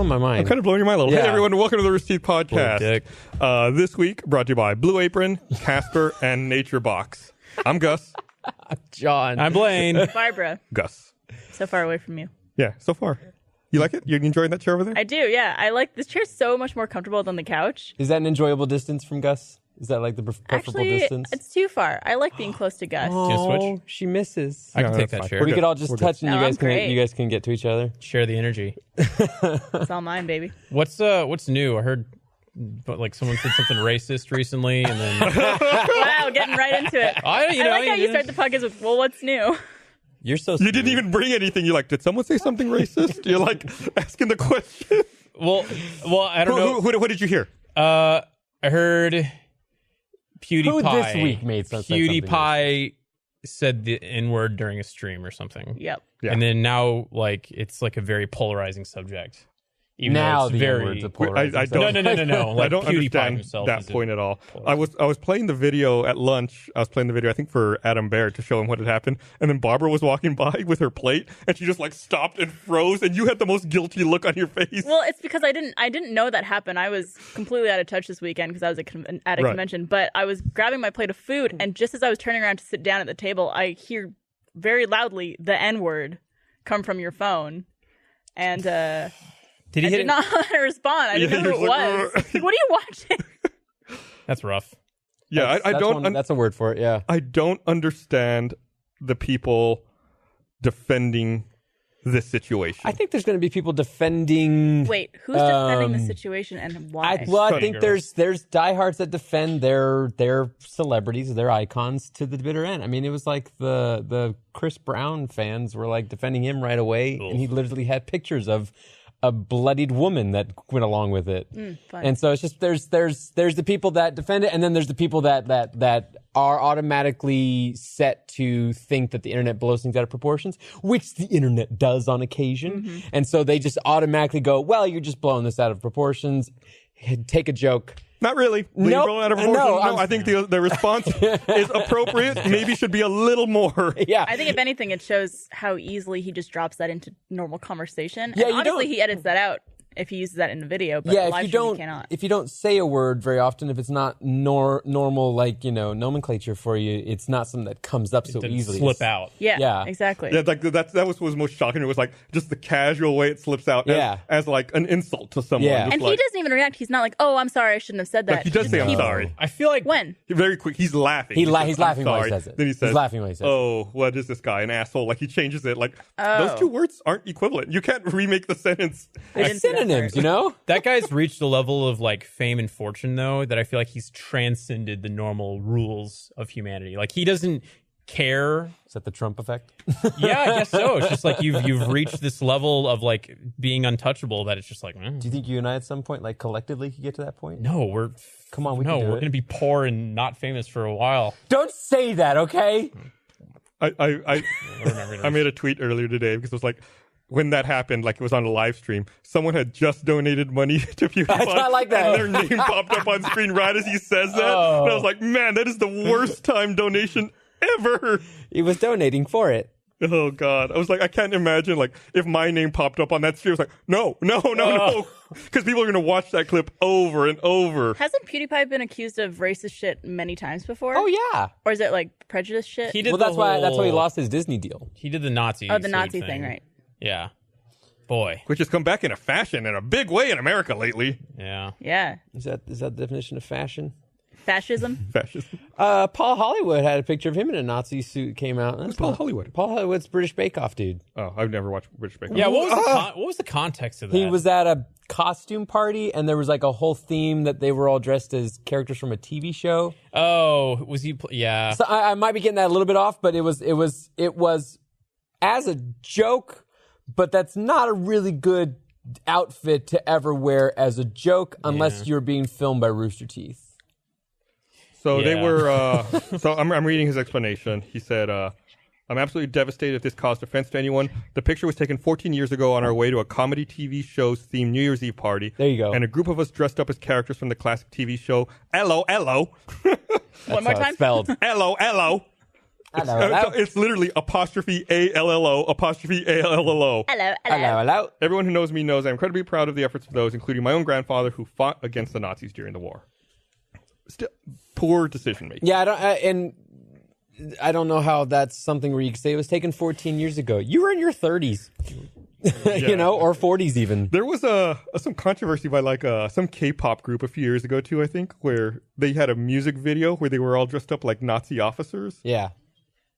blowing my mind. I'm kind of blowing your mind a little. Yeah. Hey, everyone. Welcome to the Rooster Teeth Podcast. This week, brought to you by Blue Apron, Casper, and Nature Box. I'm Gus. John. I'm Blaine. Barbara. Gus. So far away from you. Yeah, so far. You like it? You enjoying that chair over there? I do, yeah. I like this chair's so much more comfortable than the couch. Is that an enjoyable distance from Gus? Is that like the preferable Actually, distance? it's too far. I like being close to Gus. you switch? She misses. I can Yeah, take that's that fine. chair. We could all just touch and No, I'm great. you guys can get to each other. Share the energy. It's all mine, baby. What's new? I heard, but like someone said something racist recently, and then Wow, getting right into it. I like how you start the podcast with, well, what's new? You're so. You didn't even bring anything. You're like, did someone say something racist? You're like asking the question. well, I don't know. What did you hear? I heard PewDiePie. Who this week made something? PewDiePie said the N-word during a stream or something. Yep. Yeah. And then now, like, it's like a very polarizing subject. Even Now though it's the very. N-word's a polarizing I don't- subject. No. Like, I don't PewDiePie understand himself that is a- point at all. I was playing the video at lunch. I was playing the video, I think, for Adam Baird to show him what had happened. And then Barbara was walking by with her plate, and she just like stopped and froze. And you had the most guilty look on your face. Well, it's because I didn't know that happened. I was completely out of touch this weekend because I was at a Right. convention. But I was grabbing my plate of food, and just as I was turning around to sit down at the table, I hear very loudly the N-word come from your phone. And Did he I hit did not want to respond. I didn't know who it was. Like, what are you watching? That's rough. Yeah, I don't. That's a word for it. Yeah. I don't understand the people defending this situation. I think there's going to be people defending. Wait, who's defending the situation and why? I think girls. there's diehards that defend their celebrities, their icons to the bitter end. I mean, it was like the Chris Brown fans were like defending him right away, and he literally had pictures of a bloodied woman that went along with it. fun. And so it's just there's the people that defend it, and then there's the people that are automatically set to think that the internet blows things out of proportions, which the internet does on occasion. And so they just automatically go, well, you're just blowing this out of proportions. Take a joke. Not really. Nope. Blown out of proportion. No, I think the response is appropriate. Maybe should be a little more. Yeah. I think if anything, it shows how easily he just drops that into normal conversation. Yeah, and you obviously don't- he edits that out if he uses that in the video. But Yeah, live stream, he cannot. if you don't say a word very often, if it's not normal, like, nomenclature for you, it's not something that comes up so Didn't easily. slip out. Yeah, exactly. Yeah, like that was most shocking. It was like just the casual way it slips out as like an insult to someone. Yeah. Just And like, he doesn't even react. He's not like, oh, I'm sorry, I shouldn't have said that. like, he does just say I'm keeps- sorry. I feel like When? Very quick. He's laughing. He's says, laughing "I'm while he sorry." says it. Then he He's says, laughing while he says it. "Oh, what is this guy? An asshole?" Like he changes it. Like Oh. those two words aren't equivalent. You can't remake the sentence. I didn't see that Synonyms, part. you know? that guy's reached a level of like fame and fortune, though, that I feel like he's transcended the normal rules of humanity. Like he doesn't care. Is that the Trump effect? Yeah, I guess so. It's just like you've reached this level of like being untouchable that it's just like, Do you think you and I at some point, like collectively, could get to that point? no, we're Come on, we can do we're it. gonna be poor and not famous for a while. Don't say that, okay? I made a tweet earlier today because it was like, when that happened, like it was on a live stream, someone had just donated money to PewDiePie. I like that. And their name popped up on screen right as he says that. Oh. And I was like, man, that is the worst time donation ever. He was donating for it. Oh, God. I was like, I can't imagine, like, if my name popped up on that stream. I was like, no. Because people are going to watch that clip over and over. Hasn't PewDiePie been accused of racist shit many times before? Oh, yeah. Or is it like prejudice shit? He did Well, the that's why he whole- lost his Disney deal. He did the Nazi. Oh, the salute Nazi thing, right? Yeah. Boy. Which has come back into fashion in a big way in America lately. Yeah. Yeah. Is that the definition of fashion? Fascism. Fascism. Paul Hollywood had a picture of him in a Nazi suit came out. That's Paul Hollywood? Paul Hollywood's British Bake Off dude. Oh, I've never watched British Bake Off. Yeah. What was the context of that? He was at a costume party, and there was like a whole theme that they were all dressed as characters from a TV show. Oh, was he? Yeah. So I might be getting that a little bit off, but it was as a joke, but that's not a really good outfit to ever wear as a joke unless you're being filmed by Rooster Teeth. So they Yeah. were. So I'm reading his explanation. He said, "I'm absolutely devastated if this caused offense to anyone. The picture was taken 14 years ago on our way to a comedy TV show's themed New Year's Eve party. There you go. And a group of us dressed up as characters from the classic TV show. Hello, hello, One more time. Spelled. hello, hello. It's literally apostrophe ALLO, apostrophe ALLO. Hello. Hello. Everyone who knows me knows I'm incredibly proud of the efforts of those, including my own grandfather who fought against the Nazis during the war. Still, poor decision making. Yeah, I don't know how that's something where you could say it was taken 14 years ago. You were in your 30s, or 40s even. There was some controversy by some K-pop group a few years ago too, I think, where they had a music video where they were all dressed up like Nazi officers. Yeah,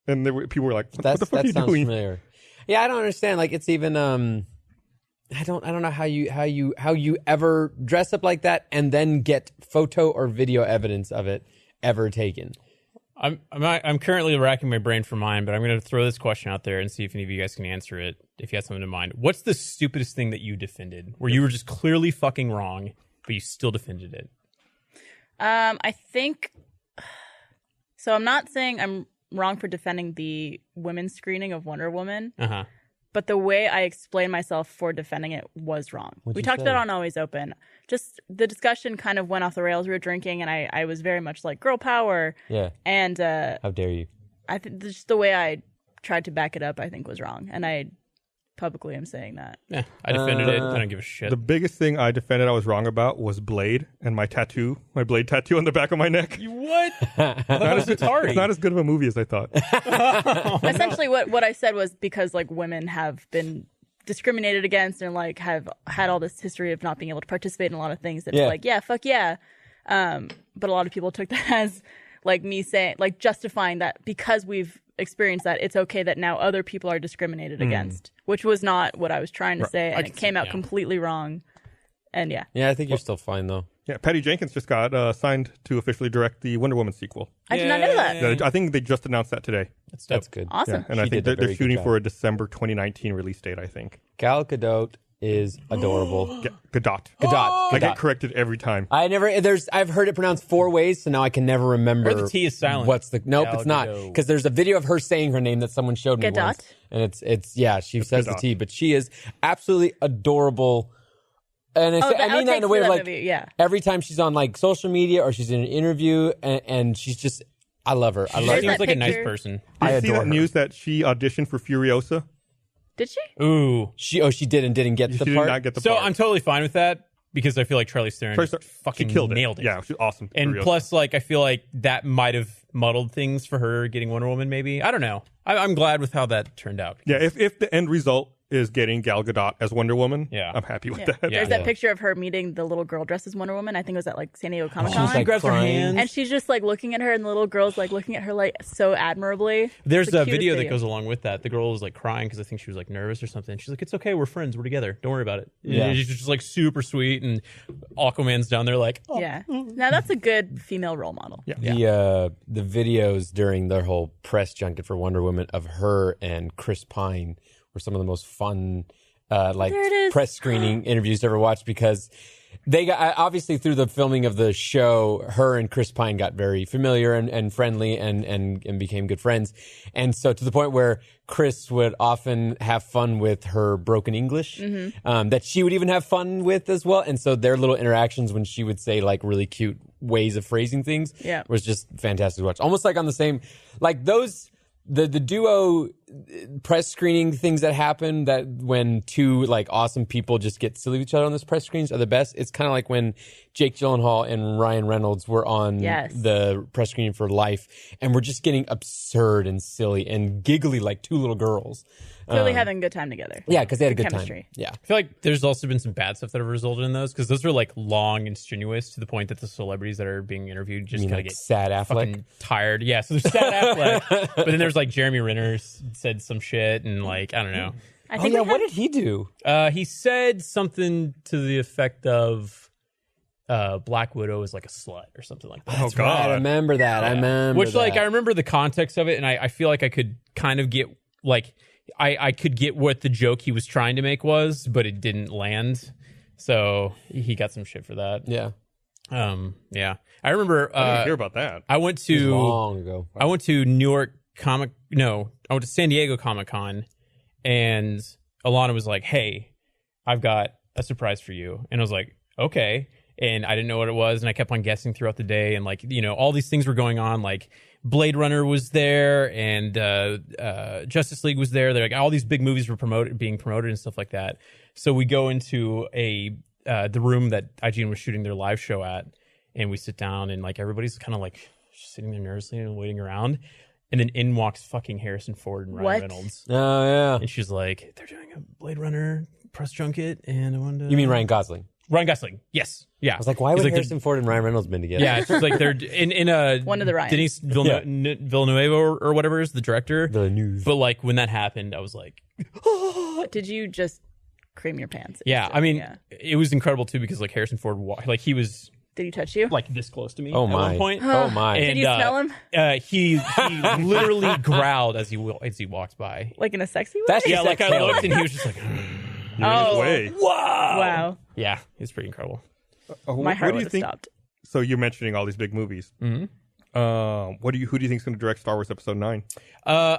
and people were like, "What the fuck are you sounds doing?" Familiar. Yeah, I don't understand. Like, it's even I don't know how you ever dress up like that and then get photo or video evidence of it ever taken. I'm currently racking my brain for mine, but I'm going to throw this question out there and see if any of you guys can answer it. If you have something in mind, what's the stupidest thing that you defended, where you were just clearly fucking wrong, but you still defended it? I think so. I'm not saying I'm wrong for defending the women's screening of Wonder Woman. But the way I explained myself for defending it was wrong. We talked about it on Always Open. Just the discussion kind of went off the rails. We were drinking, and I was very much like, girl power. Yeah. And how dare you? I think just the way I tried to back it up, I think was wrong. And I publicly am saying that. Yeah, I defended it. I don't give a shit. The biggest thing I defended I was wrong about was Blade and my Blade tattoo on the back of my neck. What? It's not as good of a movie as I thought. Essentially, what I said was because like women have been discriminated against and like have had all this history of not being able to participate in a lot of things. That's like, yeah, fuck yeah. But a lot of people took that as like me saying, like justifying that because we've experienced that, it's okay that now other people are discriminated against, which was not what I was trying to say, and it came out completely wrong. And yeah, I think you're still fine though. Yeah, Patty Jenkins just got signed to officially direct the Wonder Woman sequel. I did not know that. Yeah, I think they just announced that today. That's good. Awesome. Yeah, and I think they're shooting for a December 2019 release date, I think. Gal Gadot is adorable. Gadot. Gadot. I get corrected every time. I've heard it pronounced 4 ways, so now I can never remember. Or the T is silent. Nope, it's not. Because there's a video of her saying her name that someone showed me Gadot? once. And she says the T, but she is absolutely adorable. And I mean that in a way of like, every time she's on like social media or she's in an interview and she's just, I love her. I love her. She seems like a nice person. Did you see that news that she auditioned for Furiosa? Did she? Ooh. She did and didn't get the part? She did not get the part. So I'm totally fine with that because I feel like Charlize Theron fucking nailed it. Yeah, she's awesome. And plus, like, I feel like that might have muddled things for her getting Wonder Woman, maybe. I don't know. I'm glad with how that turned out. Yeah, if the end result is getting Gal Gadot as Wonder Woman, I'm happy with that. There's that picture of her meeting the little girl dressed as Wonder Woman. I think it was at like San Diego Comic-Con. She grabs her hands. And she's just like looking at her, and the little girl's like looking at her like so admirably. There's a video that goes along with that. The girl was like crying because I think she was like nervous or something. She's like, "It's okay, we're friends, we're together. Don't worry about it." Yeah, she's just like super sweet, and Aquaman's down there like, oh. Yeah. Now that's a good female role model. Yeah. The videos during their whole press junket for Wonder Woman of her and Chris Pine were some of the most fun press screening interviews ever watched, because they got, obviously through the filming of the show, her and Chris Pine got very familiar and friendly and became good friends. And so to the point where Chris would often have fun with her broken English, that she would even have fun with as well. And so their little interactions when she would say like really cute ways of phrasing things was just fantastic to watch. Almost like on the same, like those, the duo press screening things that happen, that when two like awesome people just get silly with each other on those press screens, are the best. It's kind of like when Jake Gyllenhaal and Ryan Reynolds were on the press screening for Life, and we're just getting absurd and silly and giggly like two little girls. Clearly having a good time together. Yeah, because they had a good chemistry. time. Yeah. I feel like there's also been some bad stuff that have resulted in those, because those are like long and strenuous to the point that the celebrities that are being interviewed just kind of get sad Affleck tired. Yeah, so there's sad Affleck, but then there's like Jeremy Renner said some shit, and like I don't know. I think what did he do? He said something to the effect of Black Widow is like a slut or something like that. Oh God, I remember that. Yeah. I remember which like I remember the context of it, and I feel like I could kind of get like. I could get what the joke he was trying to make was, but it didn't land. So he got some shit for that. Yeah. Yeah. I remember I didn't hear about that. I went to long ago. I went to I went to San Diego Comic-Con, and Alana was like, "Hey, I've got a surprise for you." And I was like, "Okay." And I didn't know what it was, and I kept on guessing throughout the day, and like, you know, all these things were going on, like Blade Runner was there, and Justice League was there. They're like all these big movies were being promoted and stuff like that. So we go into the room that IGN was shooting their live show at, and we sit down, and like everybody's kind of like sitting there nervously and waiting around. And then in walks fucking Harrison Ford and Ryan Reynolds. Oh yeah. And she's like, "They're doing a Blade Runner press junket, and I wanted to." You mean Ryan Gosling? Ryan Gosling? Yes. Yeah. I was like, why would Harrison Ford and Ryan Reynolds been together? Yeah, it's just like they're in a One of the Ryans. Denis Villeneuve or whatever is the director. Villeneuve. But like when that happened, I was like, Did you just cream your pants? yeah. I mean, it was incredible too because like Harrison Ford, like he was Did he touch you? like this close to me Oh at my. one point. Oh my. Did And, you smell him? He literally growled as he walked by. Like in a sexy way? That's Yeah, just like I exhaling. looked and he was just like, Oh. Way. Wow. yeah, it's pretty incredible. My heart what do would you have think? stopped. So you're mentioning all these big movies. Mm-hmm. Who do you think is going to direct Star Wars Episode 9?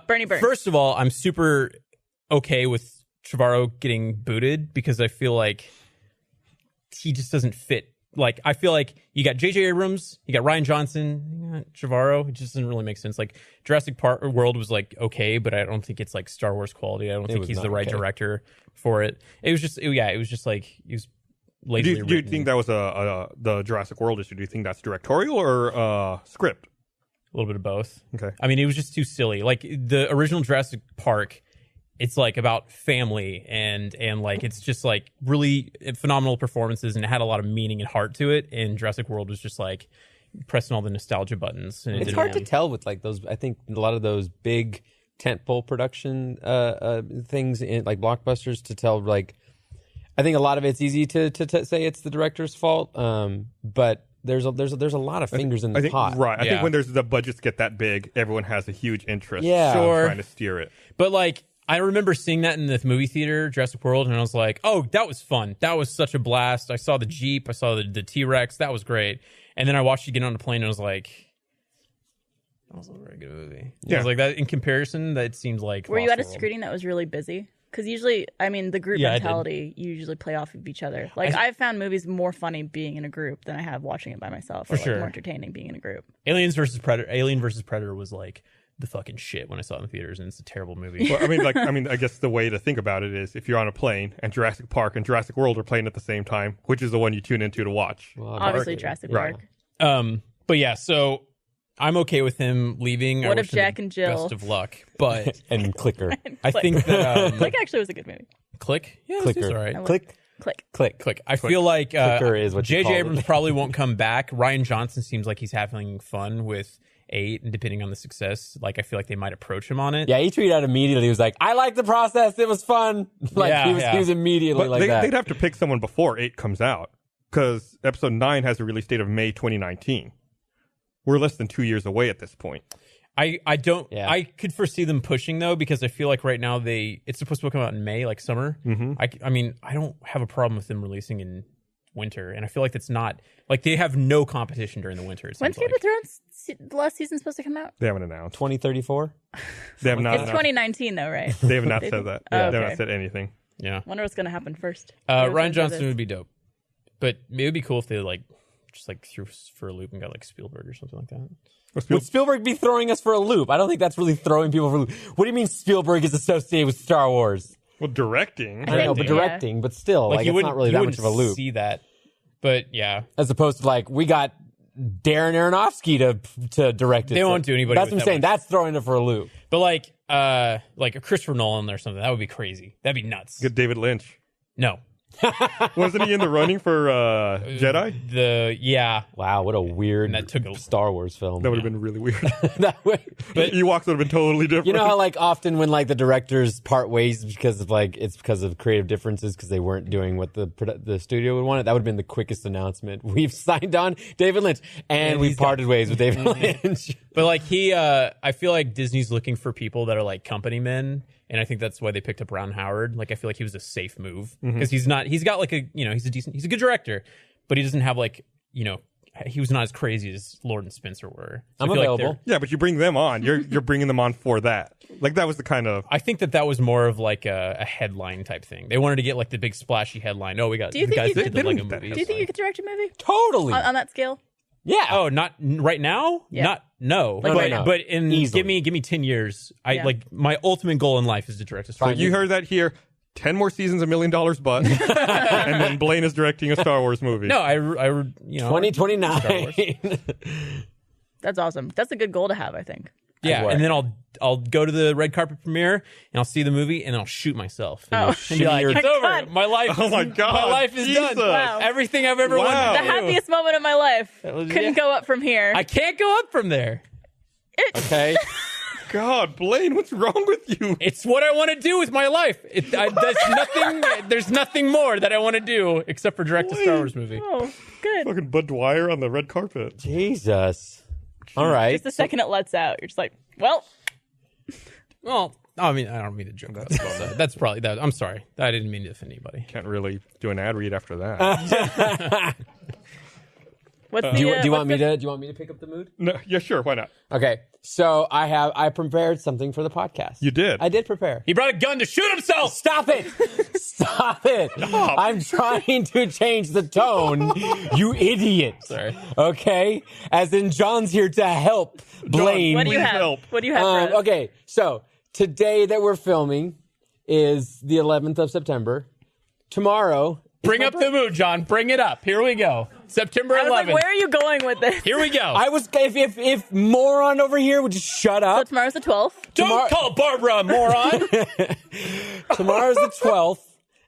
Bernie Burns. First of all, I'm super okay with Trevorrow getting booted because I feel like he just doesn't fit. Like, I feel like you got J.J. Abrams, you got Ryan Johnson, you got Trevorrow. It just doesn't really make sense. Like, Jurassic Park World was like okay, but I don't think it's like Star Wars quality. I don't think was he's not the right okay. director for it. It was just like he was lazily Do you written. think that was the Jurassic World issue? Do you think that's directorial or script? A little bit of both. Okay. I mean, it was just too silly. Like the original Jurassic Park, it's like about family and like it's just like really phenomenal performances and it had a lot of meaning and heart to it. And Jurassic World was just like pressing all the nostalgia buttons. And It's hard to tell with like those. I think a lot of those big tentpole production things in like blockbusters to tell. Like, I think a lot of it's easy to say it's the director's fault, but there's a lot of fingers in the pot. Right. I Yeah. think when the budgets get that big, everyone has a huge interest. Yeah. in Sure. trying to steer it. But like, I remember seeing that in the movie theater, Jurassic World, and I was like, "Oh, that was fun. That was such a blast." I saw the Jeep, I saw the T-Rex. That was great. And then I watched it get on the plane, and I was like, "That was a very good movie." Yeah. I was like, that in comparison, that seems like. Were you Lost at a World. screening that was really busy? Because usually, I mean, the group Yeah, I did. mentality, you usually play off of each other. Like, I've found movies more funny being in a group than I have watching it by myself. Or, For sure. like, more entertaining being in a group. Alien versus Predator was like the fucking shit when I saw it in the theaters, and it's a terrible movie. Well, I guess the way to think about it is if you're on a plane and Jurassic Park and Jurassic World are playing at the same time, which is the one you tune into to watch? Well, Obviously, Barkley. Jurassic Right. Park. But yeah, so I'm okay with him leaving. I What if wish him the Jack and Jill- Best of luck, but And Clicker. I think that Click actually was a good movie. Click, yeah, Clicker. it's all right. Click. Click. Click. I feel like Clicker is what you J.J. call it. Abrams probably won't come back. Ryan Johnson seems like he's having fun with 8, and depending on the success, like I feel like they might approach him on it. Yeah, he tweeted out immediately. He was like, "I like the process. It was fun." Like Yeah, he was immediately But like that. they'd have to pick someone before 8 comes out because Episode 9 has a release date of May 2019. We're less than 2 years away at this point. I don't. Yeah. I could foresee them pushing though because I feel like right now it's supposed to come out in May, like summer. Mm-hmm. I mean, I don't have a problem with them releasing in winter, and I feel like that's not like they have no competition during the winter. It When's seems Game like. of Thrones the last season supposed to come out? They haven't announced. 2034. They have not. It's 2019 though, right? They have not said that. Oh, They have okay. not said anything. Yeah. Wonder what's gonna happen first. Ryan Johnson would be dope, but it would be cool if they like just like threw us for a loop and got like Spielberg or something like that. Would Spielberg be throwing us for a loop? I don't think that's really throwing people for a loop. What do you mean Spielberg is associated with Star Wars? Well, directing. I know, but Yeah. directing, but still, like you it's wouldn't not really you that much wouldn't of a loop. See that, but yeah, As opposed to like we got Darren Aronofsky to direct it. They so won't do anybody That's with what I'm that saying. much. That's throwing it for a loop. but like a Christopher Nolan or something that would be crazy. That'd be nuts. Get David Lynch. No, Wasn't he in the running for Jedi? yeah, Wow, what a weird that took a- Star Wars film. That would have been really weird. That way. Ewoks would have been totally different. You know how like often when like the directors part ways because of like it's because of creative differences because they weren't doing what the studio would want. That would have been the quickest announcement. We've signed on David Lynch and we he's parted ways with David Lynch. but like I feel like Disney's looking for people that are like company men. And I think that's why they picked up Ron Howard. Like, I feel like he was a safe move because he's got like he's a good director, but he doesn't have like, he was not as crazy as Lord and Spencer were. So I'm I feel available. Like Yeah, but you bring them on. You're bringing them on for that. Like that was the kind of. I think that was more of like a headline type thing. They wanted to get like the big splashy headline. Oh, we got Do you the think guys you that could- did the they don't Lego need that movies. Do you think you could direct a movie Totally. on that scale? Yeah. Oh, not right now? Yeah. No. Like right now. But in Easily. give me 10 years. I Yeah. like my ultimate goal in life is to direct a Star Wars. You heard that here. 10 more seasons, $1 million butt, and then Blaine is directing a Star Wars movie. No, I you know 2029. That's awesome. That's a good goal to have, I think. Yeah, and then I'll go to the red carpet premiere and I'll see the movie and I'll shoot myself. And be like, your- it's over. God. My life. Oh my God, My life is Jesus. done. Wow. Everything I've ever Wow. wanted The to do. happiest moment of my life. was- Couldn't go up from here. I can't go up from there. Okay. God, Blaine, what's wrong with you? It's what I want to do with my life. There's nothing more that I want to do except for direct a Star Wars movie. Oh, good. Fucking Bud Dwyer on the red carpet. Jesus. All right. Just the second it lets out, you're just like, well, Well, I mean, I don't mean to joke about that. That's probably that. I'm sorry. I didn't mean to offend anybody. Can't really do an ad read after that. what's Do you the, want me to pick up the mood? No, yeah, sure, why not? Okay. So I prepared something for the podcast. You did. I did prepare. He brought a gun to shoot himself. Stop it! Stop it! I'm trying to change the tone, you idiot. Sorry. Okay? As in, John's here to help Blaine. what do you Please have? help. What do you have for us? Okay, so today that we're filming is the 11th of September. Tomorrow. Bring up the mood, John. Bring it up. Here we go. September 11th. I was like, where are you going with this? Here we go. I was if moron over here would just shut So up. tomorrow's the 12th. Don't call Barbara a moron. Tomorrow's the 12th,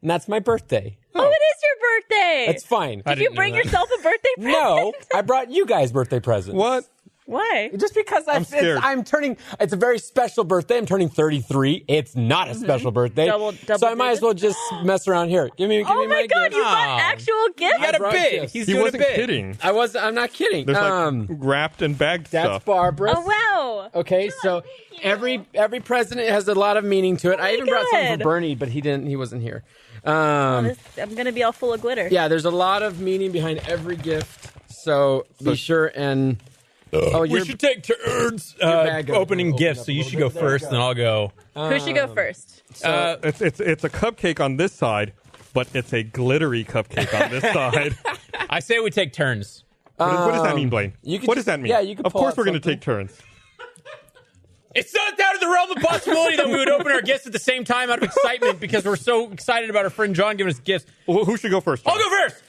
and that's my birthday. Oh, it is your birthday. That's fine. Did you bring yourself a birthday present? No, I brought you guys birthday presents. What? Why? Just because scared. I'm turning, it's a very special birthday. I'm turning 33. It's not a special birthday. Double so I might as well just mess around here. Give me Oh my God, gift. you bought actual gifts? You got a brought bit. gifts. He's He doing wasn't a bit. kidding. I'm not kidding. There's like wrapped and bagged that's stuff. Barbara. Oh, wow. Okay, so every president has a lot of meaning to it. I even brought something God. for Bernie, but he wasn't here. I'm going to be all full of glitter. Yeah, there's a lot of meaning behind every gift. So be sure and We should take turns bag goes opening open gifts. up So a you little should bit. go There we first, go. then I'll go. Who should go first? It's a cupcake on this side, but it's a glittery cupcake on this side. I say we take turns. What does that mean, Blaine? you could What just- does that mean? yeah, you could Of pull course out we're going to something. take turns. It's not out of the realm of possibility that we would open our gifts at the same time out of excitement because we're so excited about our friend John giving us gifts. Well, who should go first? John? I'll go first.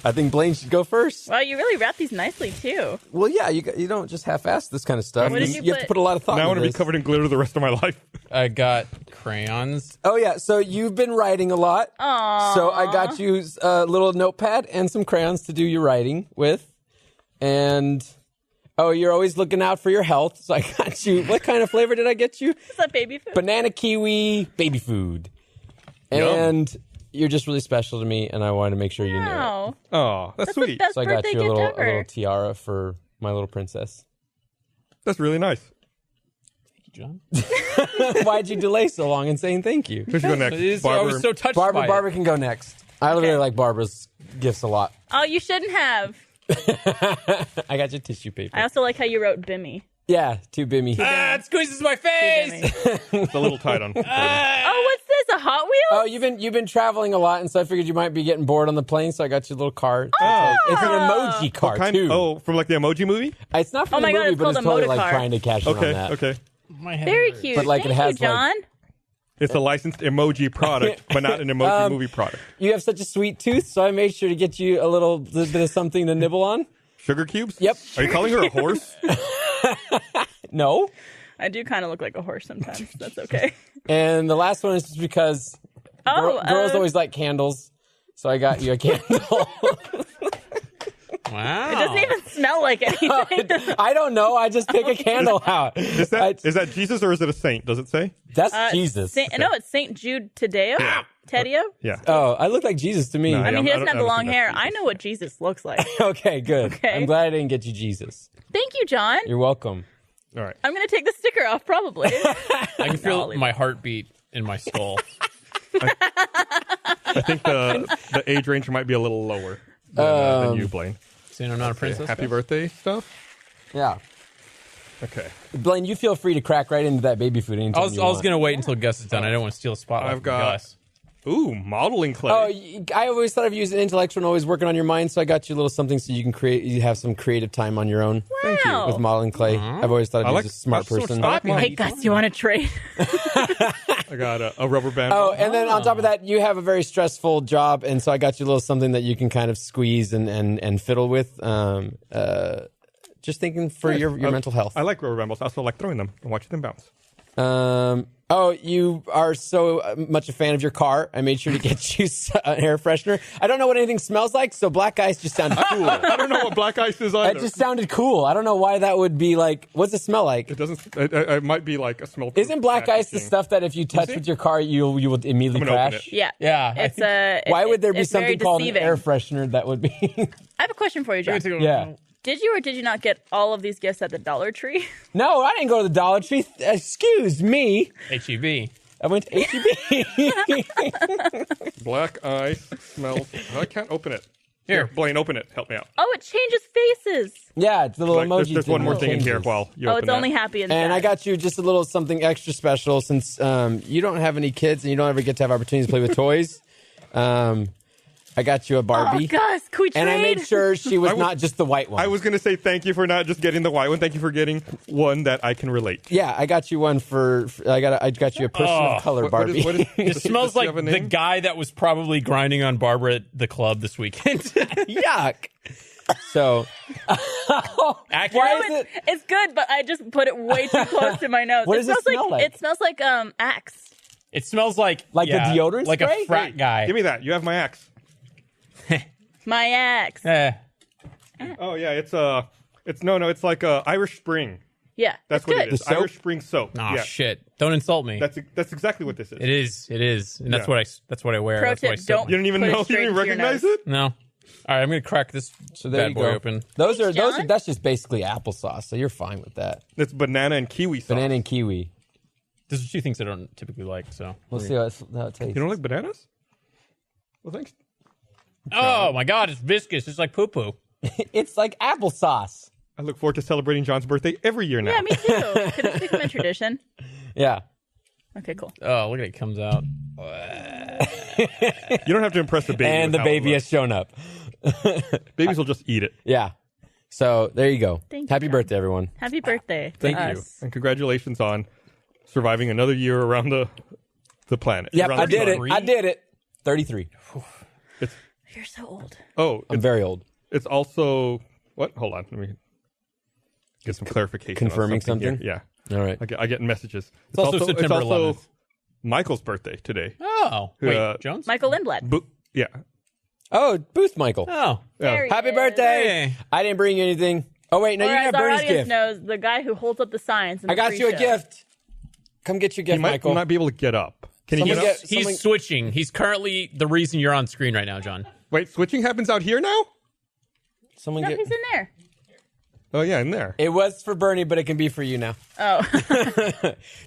I think Blaine should go first. Well, you really wrapped these nicely, too. Well, yeah, you don't just half-ass this kind of stuff. What did You you have to put- put a lot of thought Now I into want to be this. covered in glitter the rest of my life. I got crayons. Oh, yeah, so you've been writing a lot. Aww. So I got you a little notepad and some crayons to do your writing with. And, you're always looking out for your health. So I got you, what kind of flavor did I get you? Is that baby food? Banana kiwi baby food. And you're just really special to me, and I wanted to make sure you knew it. Wow. Oh, that's the sweet. best So I got birthday you a gift little ever. tiara for my little princess. That's really nice. John. Why'd you delay so long in saying thank you? Who should go next? I Barbara. was so touched by it. Barbara can go next. I really like Barbara's gifts a lot. Oh, you shouldn't have. I got you tissue paper. I also like how you wrote Bimmy. Yeah, too bimmy. Ah, it squeezes my face. Bimmy. It's a little tight on. Oh, what's this? A Hot Wheels? Oh, you've been traveling a lot, and so I figured you might be getting bored on the plane, so I got you a little card. It's an emoji card too. Oh, from like the Emoji Movie? It's not from Oh the my God, movie, it's but it's called totally Emoticard. like trying to cash in Okay, on that. okay. My head Very hurts. cute. But, like, Thank it has, you, John. It's a licensed emoji product, but not an Emoji Movie product. You have such a sweet tooth, so I made sure to get you a little bit of something to nibble on. Sugar cubes? Yep. Are you calling her a horse? No. I do kind of look like a horse sometimes. That's okay. And the last one is just because girls always like candles, so I got you a candle. Wow. It doesn't even smell like anything. I don't know. I just pick a candle out. Is that Jesus or is it a saint? Does it say? That's Jesus. No, it's St. Jude Tadeo. Tadeo? Yeah. Oh, I look like Jesus to me. No, I mean, he I doesn't don't- have the I don't long think hair. that's I know what Jesus looks like. Okay, good. Okay. I'm glad I didn't get you Jesus. Thank you, John. You're welcome. All right. I'm going to take the sticker off, probably. I can I'll feel leave my heartbeat in my skull. I think the age range might be a little lower than you, Blaine. Saying I'm not a princess. Happy birthday stuff? Yeah. Okay. Blaine, you feel free to crack right into that baby food anytime I was you going want. to wait until Gus is done. I don't want to steal a spotlight I've from got- Gus. Ooh, modeling clay. Oh, I always thought of you as an intellectual and always working on your mind, so I got you a little something so you can create. You have some creative time on your own. Thank you. With modeling clay. I've always thought of you as a smart person. Hey, Gus, you want to trade? I got a rubber band. Oh, and then on top of that, you have a very stressful job, and so I got you a little something that you can kind of squeeze and fiddle with. Just thinking for your mental health. I like rubber bands. I also like throwing them and watching them bounce. Oh, you are so much a fan of your car. I made sure to get you an air freshener. I don't know what anything smells like, so black ice just sounded cool. I don't know what black ice is either. It just sounded cool. I don't know why that would be like. What's it smell like? It doesn't. It might be like a smell. Isn't black ice the stuff that if you touch with your car, you will immediately I'm gonna open crash? it. Yeah. Yeah, I It's Why would there be it's very something called an deceiving. air freshener that would be? I have a question for you, John. Yeah. Did you or did you not get all of these gifts at the Dollar Tree? No, I didn't go to the Dollar Tree. Excuse me. HEB. I went to HEB. Black ice smells. I can't open it. Here. Blaine, open it. Help me out. Oh, it changes faces. Yeah, it's the little emoji. There's one more thing in here changes. while you Oh, open it's that. only happy and And sad. I got you just a little something extra special since you don't have any kids and you don't ever get to have opportunities to play with toys. I got you a Barbie. Oh, Gus, can we trade? And I made sure she was not just the white one. I was going to say thank you for not just getting the white one. Thank you for getting one that I can relate. Yeah, I got you one for. I got you a person of color Barbie. It smells does she like have a the name? guy that was probably grinding on Barbara at the club this weekend. Yuck. So, Accurate? why is it? It's good, but I just put it way too close to my nose. What does it smell like? It smells like Axe. It smells like the deodorant like spray? a frat guy. Give me that. You have my axe. My Axe. Oh yeah, it's like Irish Spring. Yeah, That's it's what good. it is. The soap? Irish Spring soap. Oh yeah. shit! Don't insult me. That's exactly what this is. It is, and that's Yeah. what I wear. Pro That's what I tip, sit don't- on. You don't even Put it know. You straight didn't into your recognize nose. it. No. All right, I'm gonna crack this So there bad you boy go. open. That's John. just basically applesauce. So you're fine with that. It's banana and kiwi sauce. Banana and kiwi. Those are two things I don't typically like. So We'll see how it tastes. You don't like bananas? Well, thanks. Oh my god, it's viscous. It's like poo poo. It's like applesauce. I look forward to celebrating John's birthday every year now. Yeah, me too. Could it become a tradition? Yeah. Okay, cool. Oh, look at it comes out. You don't have to impress the baby. And the with how it baby has looks. shown up. Babies will just eat it. Yeah. So there you go. Thank you, Happy John. birthday, everyone. Happy birthday to Thank you, us. and congratulations on surviving another year around the planet. Yep, Around I the did sun. it. I did it. 33. You're so old. Oh, I'm very old. it's also what? Hold on, let me get some clarification. on confirming something? here. Yeah, All right. I get messages. It's also September 11th. Michael's birthday today. Oh, wait, Jones? Michael Lindblad. Yeah. Oh, Booth Michael. Oh, There he Happy is. birthday. Hey. I didn't bring you anything. Oh, wait. No, Or you as have our Bernie's audience gift. knows, the guy who holds up the signs. In I the got you a pre-show. gift. Come get your gift, He might Michael. not be able to get up. Can he Someone get up? get- He's Someone- switching. He's currently the reason you're on screen right now, John. Wait, switching happens out here now? Someone No, get. he's in there. Oh yeah, in there. It was for Bernie, but it can be for you now. Oh.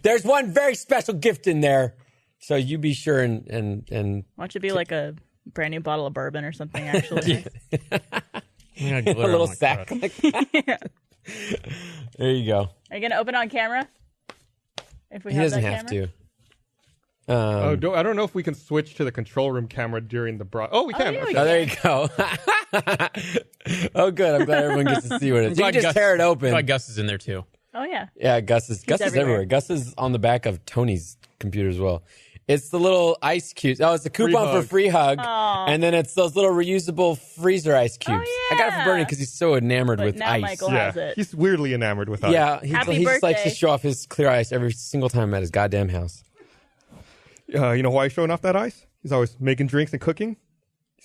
There's one very special gift in there. So you be sure and Why don't you be like a brand new bottle of bourbon or something, actually? Yeah, a little sack like that. There you go. Are you going to open on camera? If we He have doesn't that have camera? to. I don't know if we can switch to the control room camera during the Oh, we can. yeah, Okay. we Oh, there you go. Oh, good. I'm glad everyone gets to see what it is. You can just tear it open. Glad Gus is in there too. Oh, yeah. Yeah, Gus is everywhere. everywhere. Gus is on the back of Tony's computer as well. It's the little ice cubes. Oh, it's a coupon for hug. free hug. Aw. And then it's those little reusable freezer ice cubes. I got it for yeah. Bernie because he's so enamored But with now ice. Michael Yeah, has it. he's weirdly enamored with us. Yeah, Happy he just likes to birthday. show off his clear ice every single time I'm at his goddamn house. You know why he's showing off that ice? He's always making drinks and cooking.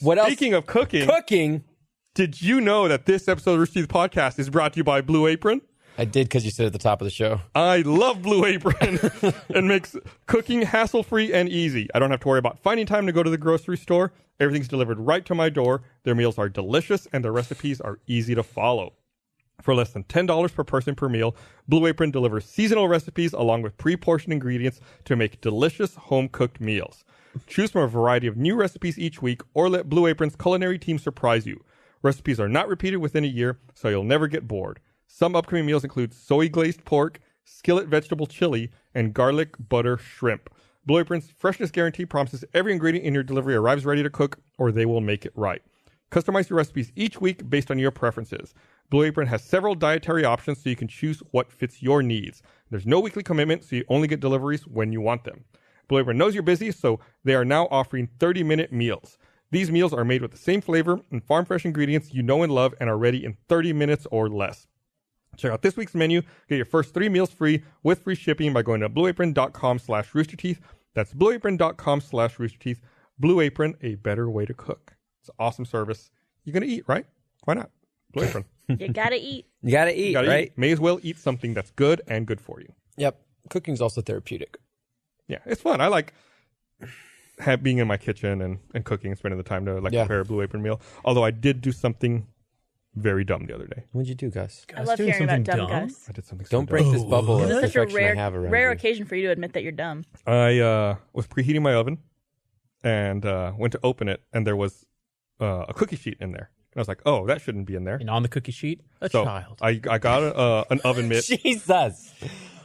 What else? Speaking of cooking, Cooking. did you know that this episode of Rooster Teeth Podcast is brought to you by Blue Apron? I did because you said at the top of the show. I love Blue Apron. It makes cooking hassle-free and easy. I don't have to worry about finding time to go to the grocery store. Everything's delivered right to my door. Their meals are delicious, and their recipes are easy to follow. For less than $10 per person per meal, Blue Apron delivers seasonal recipes along with pre-portioned ingredients to make delicious home-cooked meals. Choose from a variety of new recipes each week, or let Blue Apron's culinary team surprise you. Recipes are not repeated within a year, so you'll never get bored. Some upcoming meals include soy glazed pork, skillet vegetable chili, and garlic butter shrimp. Blue Apron's freshness guarantee promises every ingredient in your delivery arrives ready to cook, or they will make it right. Customize your recipes each week based on your preferences. Blue Apron has several dietary options so you can choose what fits your needs. There's no weekly commitment, so you only get deliveries when you want them. Blue Apron knows you're busy, so they are now offering 30-minute meals. These meals are made with the same flavor and farm-fresh ingredients you know and love and are ready in 30 minutes or less. Check out this week's menu. Get your first 3 meals free with free shipping by going to blueapron.com/roosterteeth. That's blueapron.com/roosterteeth. Blue Apron, a better way to cook. It's an awesome service. You're going to eat, right? Why not? Blue Apron. You gotta eat. You gotta eat, right? Eat. May as well eat something that's good and good for you. Yep. Cooking's also therapeutic. Yeah, it's fun. I like being in my kitchen and cooking and spending the time to prepare a Blue Apron meal. Although I did do something very dumb the other day. What'd you do, Gus? I love hearing about dumb Gus. I did something. Don't break this bubble of This is such a perfection I have around rare you. occasion for you to admit that you're dumb. I was preheating my oven and went to open it, and there was a cookie sheet in there. And I was like, "Oh, that shouldn't be in there." And on the cookie sheet, a So child. I got an oven mitt, Jesus.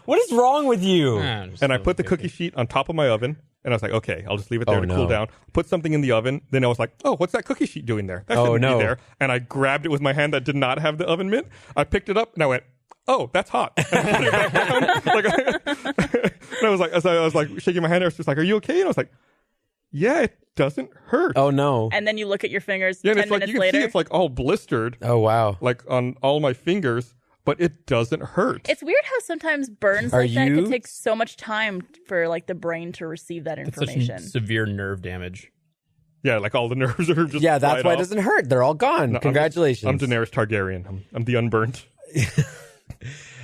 What is wrong with you? and I put the cookie sheet on top of my oven. And I was like, okay, I'll just leave it there to no. cool down. Put something in the oven. Then I was like, oh, what's that cookie sheet doing there? That shouldn't be there. And I grabbed it with my hand that did not have the oven mitt. I picked it up and I went, oh, that's hot. And I put it back down. And I was like shaking my hand. I was just like, are you okay? And I was like, yeah, it doesn't hurt. Oh, no. And then you look at your fingers Yeah, 10 and it's like, minutes you can later. see it's like all blistered, Oh, wow. like on all my fingers, but it doesn't hurt. It's weird how sometimes burns Are like that you- can take so much time for like the brain to receive that It's such information. severe nerve damage. Yeah, like all the nerves are just Yeah, that's fried why it off. doesn't hurt. They're all gone. No, Congratulations. I'm Daenerys Targaryen. I'm the unburnt.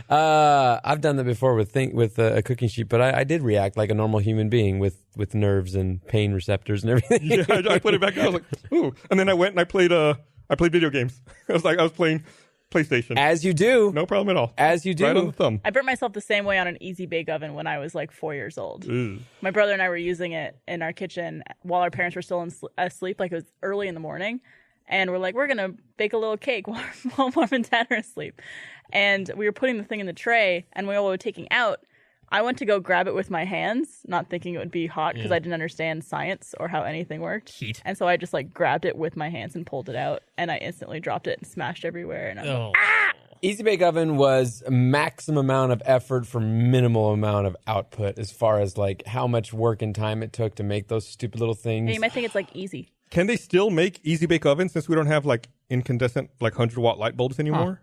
I've done that before with a cooking sheet, but I did react like a normal human being with nerves and pain receptors and everything. Yeah, I put it back down. I was like, ooh. And then I went and I played video games. I was playing PlayStation. As you do. No problem at all. As you do. Right on the thumb. I burnt myself the same way on an Easy Bake Oven when I was like 4 years old. Ugh. My brother and I were using it in our kitchen while our parents were still asleep, like it was early in the morning. And we're like, we're going to bake a little cake while mom and dad are asleep. And we were putting the thing in the tray, and while we were taking out, I went to go grab it with my hands, not thinking it would be hot because I didn't understand science or how anything worked. Heat. And so I just like grabbed it with my hands and pulled it out, and I instantly dropped it and smashed everywhere. And I'm like, Easy Bake Oven was maximum amount of effort for minimal amount of output as far as like how much work and time it took to make those stupid little things. yeah, you might think it's like easy. Can they still make Easy Bake Ovens since we don't have like incandescent, like 100-watt light bulbs anymore?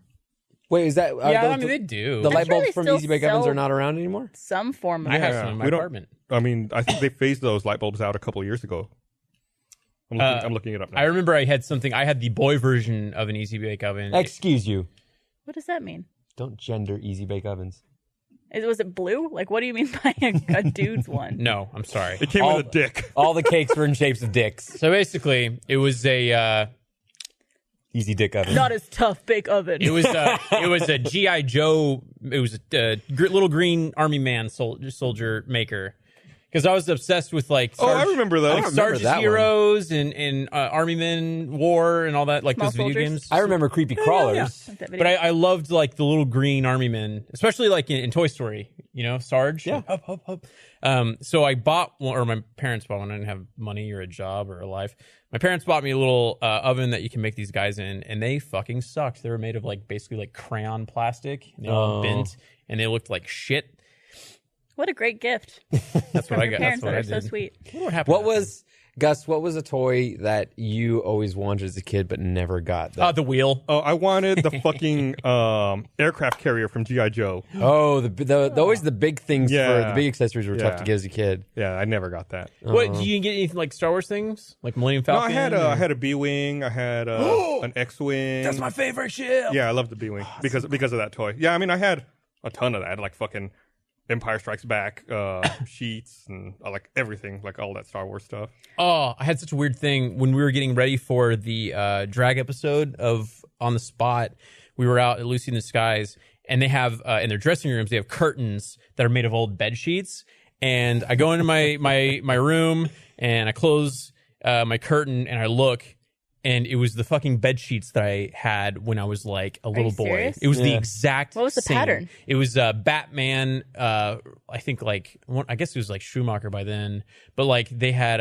Wait, is that... Yeah, those I mean, they do. The I'm light sure bulbs they from still Easy Bake Ovens sell- are not around anymore? Some form of I have it. some in my we don't- apartment. I mean, I think they phased those light bulbs out a couple of years ago. I'm looking it up now. I remember I had the boy version of an Easy Bake Oven. Excuse you. What does that mean? Don't gender Easy Bake Ovens. Was it blue? Like, what do you mean by a dude's one? No, I'm sorry. It came with a dick. All the cakes were in shapes of dicks. So basically, it was a Easy Dick Oven. Not as tough bake oven. it was a GI Joe. It was a little green army man soldier maker. Because I was obsessed with like I remember those. like I remember Sarge's that one. Heroes and Army Men War and all that, like Small those video soldiers? games. I remember Creepy Crawlers. Like that video. But I loved like the little green army men, especially like in Toy Story, you know, Sarge. Yeah. Like, hup, hup, hup. So I bought one, or my parents bought one. I didn't have money or a job or a life. My parents bought me a little oven that you can make these guys in, and they fucking sucked. They were made of like basically like crayon plastic, and they all bent, and they looked like shit. What a great gift That's what from I your got. parents That's what that I are so did. sweet. What happened? What was, Gus, what was a toy that you always wanted as a kid but never got? the wheel? Oh, I wanted the fucking aircraft carrier from G.I. Joe. Oh, always the big things for Yeah. the big accessories were tough Yeah. to get as a kid. Yeah, I never got that. What did you get anything like Star Wars things, like Millennium No, Falcon? I had a B-wing. I had an X-wing. That's my favorite ship. Yeah, I love the B-wing because of that toy. Yeah, I mean, I had a ton of that, like fucking Empire Strikes Back sheets and like everything, like all that Star Wars stuff. Oh, I had such a weird thing when we were getting ready for the drag episode of On the Spot. We were out at Lucy in the Skies, and they have in their dressing rooms they have curtains that are made of old bed sheets. And I go into my room and I close my curtain and I look, and it was the fucking bed sheets that I had when I was like a little you boy. serious? It was the exact. What was the same. pattern? It was Batman. I think I guess it was like Schumacher by then, but like they had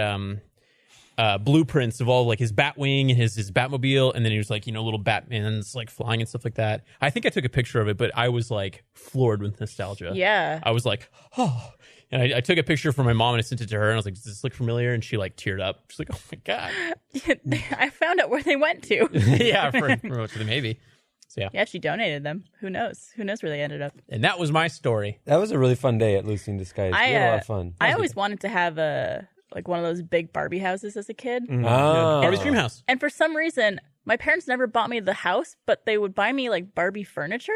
blueprints of all like his Batwing and his Batmobile, and then he was like little Batmans like flying and stuff like that. I think I took a picture of it, but I was like floored with nostalgia. Yeah. I was like, oh. And I took a picture for my mom and I sent it to her, and I was like, does this look familiar? And she like teared up. She's like, oh my God. I found out where they went to. Yeah, for maybe. So yeah. Yeah, she donated them. Who knows? Who knows where they ended up? And that was my story. That was a really fun day at Lucy in Disguise. We had a lot of fun. I always wanted to have one of those big Barbie houses as a kid. Oh. Barbie's Dream House. And for some reason, my parents never bought me the house, but they would buy me like Barbie furniture.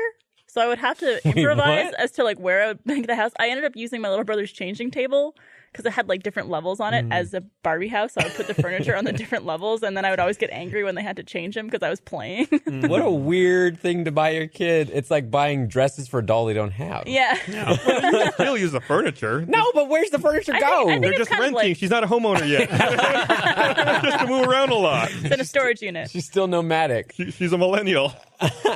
So I would have to improvise as to like where I would make the house. I ended up using my little brother's changing table because it had like different levels on it as a Barbie house. So I would put the furniture on the different levels, and then I would always get angry when they had to change them because I was playing. What a weird thing to buy your kid. It's like buying dresses for a doll they don't have. Yeah. You still use the furniture. No, but where's the furniture I go? think They're it's just kind of renting. like- She's not a homeowner yet. Just to move around a lot. It's in a storage unit. She's still nomadic. She's a millennial.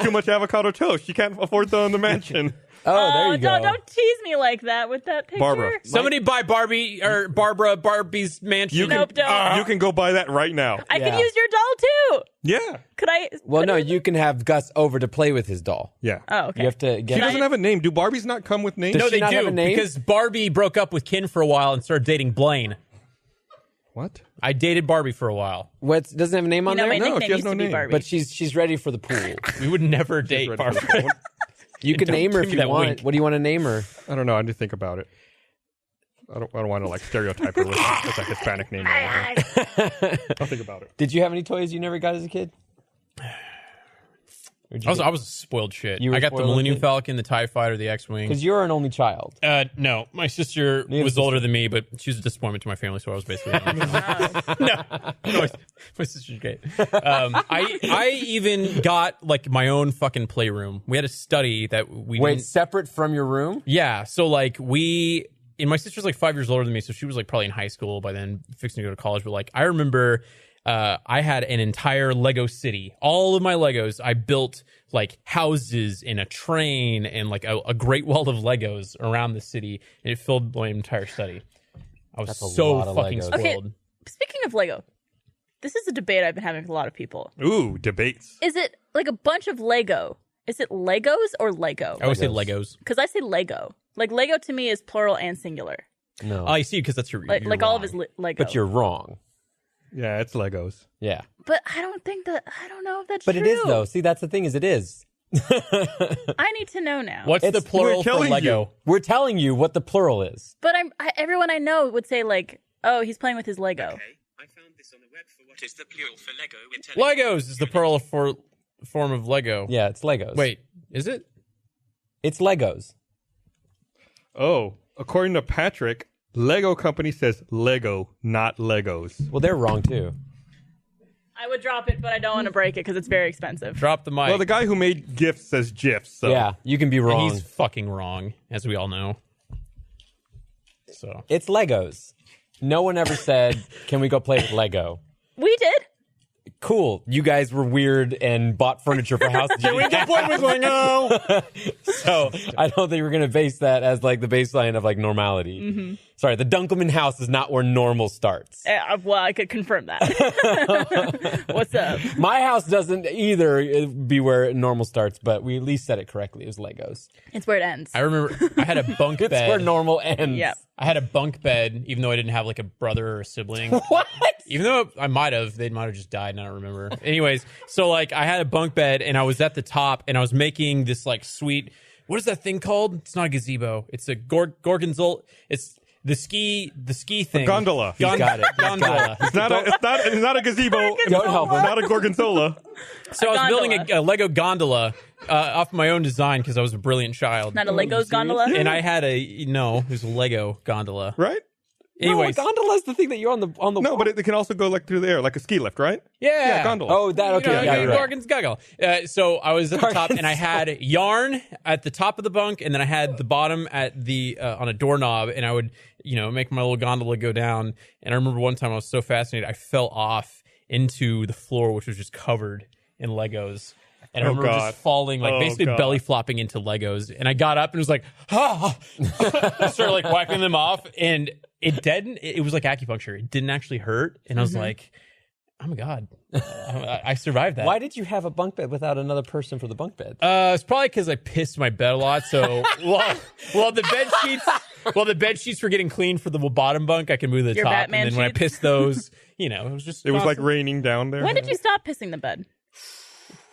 Too much avocado toast. She can't afford the mansion. Oh, there you go. Don't tease me like that with that picture. Barbara. Somebody buy Barbie or Barbie's mansion. You can, Nope, don't. you can go buy that right now. I Yeah. could use your doll too. Yeah. Could I? Well, put no, it- you can have Gus over to play with his doll. Yeah. Oh, okay. You have to get. She doesn't have a name. Do Barbies not come with names? Does No, she they not do have a name? because Barbie broke up with Ken for a while and started dating Blaine. What? I dated Barbie for a while. What doesn't have a name on You know, my there? No, nickname she has used no to be name. Barbie. But she's ready for the pool. We would never date Ready Barbie. for it. You can Don't name her give if me you that want. wink. What do you want to name her? I don't know. I need to think about it. I don't want to like stereotype her with a Hispanic name or anything. I'll think about it. Did you have any toys you never got as a kid? I was a spoiled shit. You were I got the spoiled Millennium kid? Falcon, the TIE Fighter, the X-Wing. Because you're an only child. No, my sister was older than me, but she was a disappointment to my family, so I was basically no, my sister's great. I even got like my own fucking playroom. We had a study that we Wait, didn't- separate from your room? yeah. So like and my sister's like 5 years older than me, so she was like probably in high school by then, fixing to go to college. But like I remember, I had an entire Lego city. All of my Legos, I built like houses and a train and like a great wall of Legos around the city, and it filled my entire study. I was That's a so lot of fucking Legos. spoiled. Okay. Speaking of Lego, this is a debate I've been having with a lot of people. Ooh, debates. Is it like a bunch of Lego? Is it Legos or Lego? I always say Legos. Because I say Lego. Like Lego to me is plural and singular. No. I see, because that's your Like you're all of wrong. his Lego. But you're wrong. Yeah, it's Legos. Yeah. But I don't know if that's But true. it is, though. See, that's the thing is it is. I need to know now. What's the It's- plural we're for telling Lego? We're telling you what the plural is. But everyone I know would say like, oh, he's playing with his Lego. I found this on the web for what is the plural for Lego. We're telling Legos is the plural form of Lego. Yeah, it's Legos. Wait, is it? It's Legos. Oh, according to Patrick, Lego company says Lego, not Legos. Well, they're wrong, too. I would drop it, but I don't want to break it because it's very expensive. Drop the mic. Well, the guy who made GIFs says GIFs. So. Yeah, you can be And wrong. he's fucking wrong, as we all know. So It's Legos. No one ever said, can we go play with Lego? We did. Cool. You guys were weird and bought furniture for houses. we can play with Lego. So I don't think we're going to base that as like the baseline of like normality. Mm-hmm. Sorry, the Dunkelman house is not where normal starts. Well, I could confirm that. What's up? My house doesn't either be where normal starts, but we at least said it correctly. It was Legos. It's where it ends. I remember I had a bunk It's where bed. normal ends. Yep. I had a bunk bed, even though I didn't have like a brother or a sibling. What? Even though I might have, they might have just died, and I don't remember. Anyways, so like I had a bunk bed, and I was at the top, and I was making this like sweet. What is that thing called? It's not a gazebo. It's a gorgonzola. It's the ski thing. Gondola. He's got it. He's got Gondola. it. It's not a gazebo. Don't help him. Not a gorgonzola. So I was building a Lego gondola off my own design because I was a brilliant child. Not a Legos gondola. And I had it was a Lego gondola. Right? Anyways, No, a gondola is the thing that you're on the No, but it can also go like through the air, like a ski lift, right? yeah, gondola. Oh, that okay. You know, Yeah, you're right. Gorgon's goggle. So I was at the top, and I had yarn at the top of the bunk, and then I had the bottom at the on a doorknob, and I would make my little gondola go down. And I remember one time I was so fascinated, I fell off into the floor, which was just covered in Legos. And I Oh, remember God. just falling, like Oh, basically God. belly flopping into Legos. And I got up and was like, I started like wiping them off, and it didn't. It was like acupuncture. It didn't actually hurt, and I was like, "Oh my God, I survived that." Why did you have a bunk bed without another person for the bunk bed? It's probably because I pissed my bed a lot. So while the bed sheets were getting cleaned for the bottom bunk, I could move to the Your top. Batman and then when I sheets? pissed those, it was just It was like awesome. raining down there. When did you stop pissing the bed?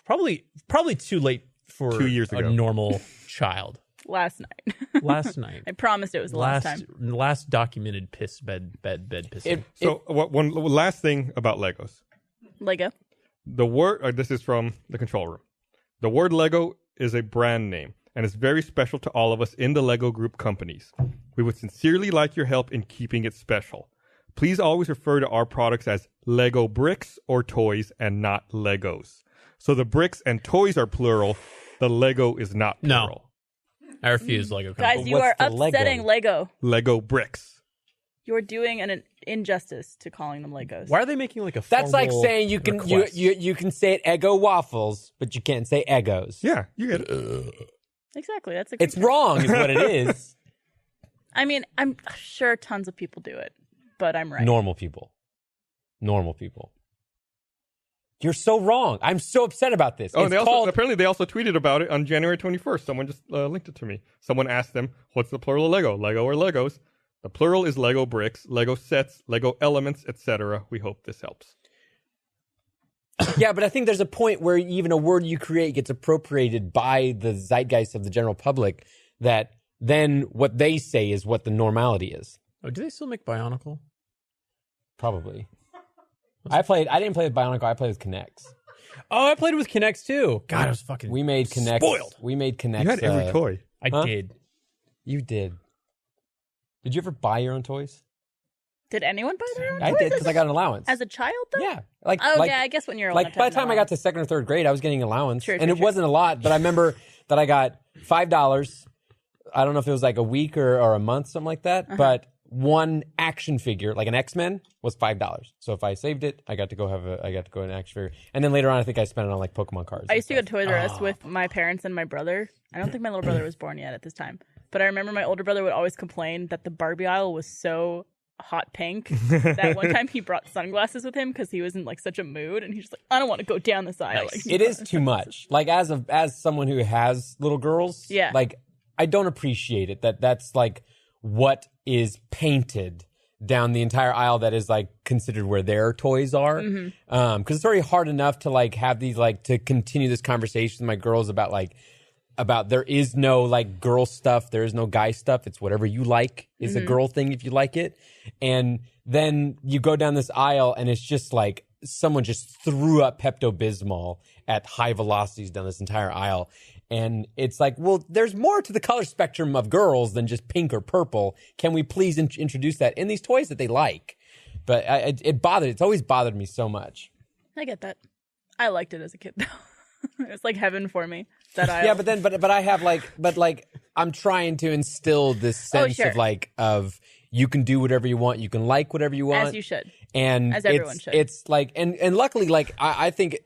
probably too late for 2 years a ago. normal child. Last night. Last night. I promised it was the last time. Last documented bed pissing. So one last thing about Legos. Lego. The word, this is from the control room. The word Lego is a brand name and is very special to all of us in the Lego Group companies. We would sincerely like your help in keeping it special. Please always refer to our products as Lego bricks or toys and not Legos. So the bricks and toys are plural. The Lego is not No. plural. I refuse Lego. Guys, you what's are the Lego? upsetting Lego. Lego bricks. You're doing an injustice to calling them Legos. Why are they making like a That's like formal saying you can you, request? you can say it Eggo waffles, but you can't say Eggos. Yeah, you get it. Exactly. That's a It's wrong, is what it is. I mean, I'm sure tons of people do it, but I'm right. Normal people. You're so wrong. I'm so upset about this. Oh, It's and called apparently they also tweeted about it on January 21st. Someone just linked it to me. Someone asked them, what's the plural of Lego? Lego or Legos? The plural is Lego bricks, Lego sets, Lego elements, etc. We hope this helps. Yeah, but I think there's a point where even a word you create gets appropriated by the zeitgeist of the general public that then what they say is what the normality is. Oh, do they still make Bionicle? Probably. I didn't play with Bionicle, I played with Kinects. Oh, I played with Kinects too. God, I was fucking We made Kinects. spoiled. We made Kinects. You had every toy. I Huh? did. You did. Did you ever buy your own toys? Did anyone buy their own I toys did because I got an allowance. as a child, though? Yeah. Oh, yeah, I guess when you're old like enough to by have the time an I got to second or third grade, I was getting allowance, Sure, and sure, it sure. wasn't a lot. But I remember that I got $5. I don't know if it was like a week or a month, something like that. But one action figure, like an X-Men, was $5. So if I saved it, I got to go an action figure, and then later on, I think I spent it on like Pokemon cards. I and used to go stuff. to Toys R Us with my parents and my brother. I don't think my little brother was born yet at this time. But I remember my older brother would always complain that the Barbie aisle was so hot pink that one time he brought sunglasses with him because he was in like such a mood, and he's just like, I don't want to go down this aisle. Nice. Like, It is too much. Like as someone who has little girls, Yeah. like I don't appreciate it that's like what is painted down the entire aisle that is like considered where their toys are. Because it's already hard enough to like have these like to continue this conversation with my girls about there is no like girl stuff, there is no guy stuff. It's whatever you like is a girl thing if you like it. And then you go down this aisle and it's just like someone just threw up Pepto-Bismol at high velocities down this entire aisle. And it's like, well, there's more to the color spectrum of girls than just pink or purple. Can we please introduce that in these toys that they like? But it's always bothered me so much. I get that. I liked it as a kid though. It was like heaven for me. That aisle. Yeah, but I have I'm trying to instill this sense sure. of you can do whatever you want, you can like whatever you want, As you should. and As everyone should. It's like and luckily like I think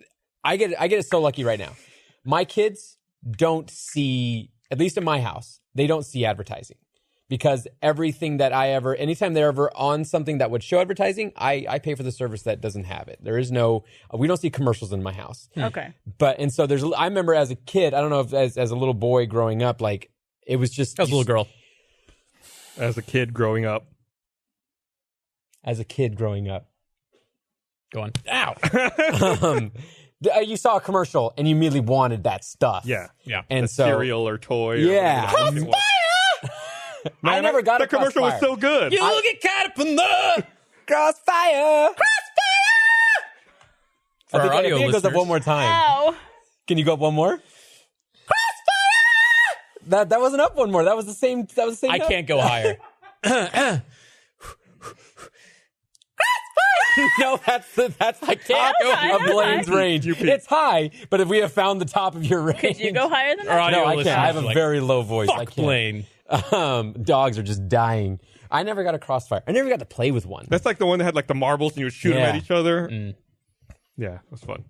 I get it so lucky right now. My kids don't see, at least in my house, they don't see advertising. Because everything that anytime they're ever on something that would show advertising, I pay for the service that doesn't have it. There is we don't see commercials in my house. Okay. And so I remember as a kid, I don't know if as a little boy growing up, like it was just. I was a little girl. As a kid growing up. As a kid growing up. Go on. Ow. You saw a commercial and you immediately wanted that stuff. Yeah. Yeah. And A so. cereal or toy. Yeah. Or whatever it was. Man, I never got the a commercial was Crossfire. so good. You get caught up in the Crossfire! For our I audio think it goes up listeners. one more time. Ow. Can you go up one more? Crossfire! That wasn't up one more. That was the same. I note. can't go higher. No, that's the top high, of that's Blaine's high. range. It's high, but if we have found the top of your range, Could you go higher than Our that? audio No, I listeners can't. I have a are like, very low voice. I Fuck can't. Blaine. Dogs are just dying. I never got a Crossfire. I never got to play with one. That's like the one that had like the marbles and you would shoot them Yeah. at each other. Yeah, it was fun.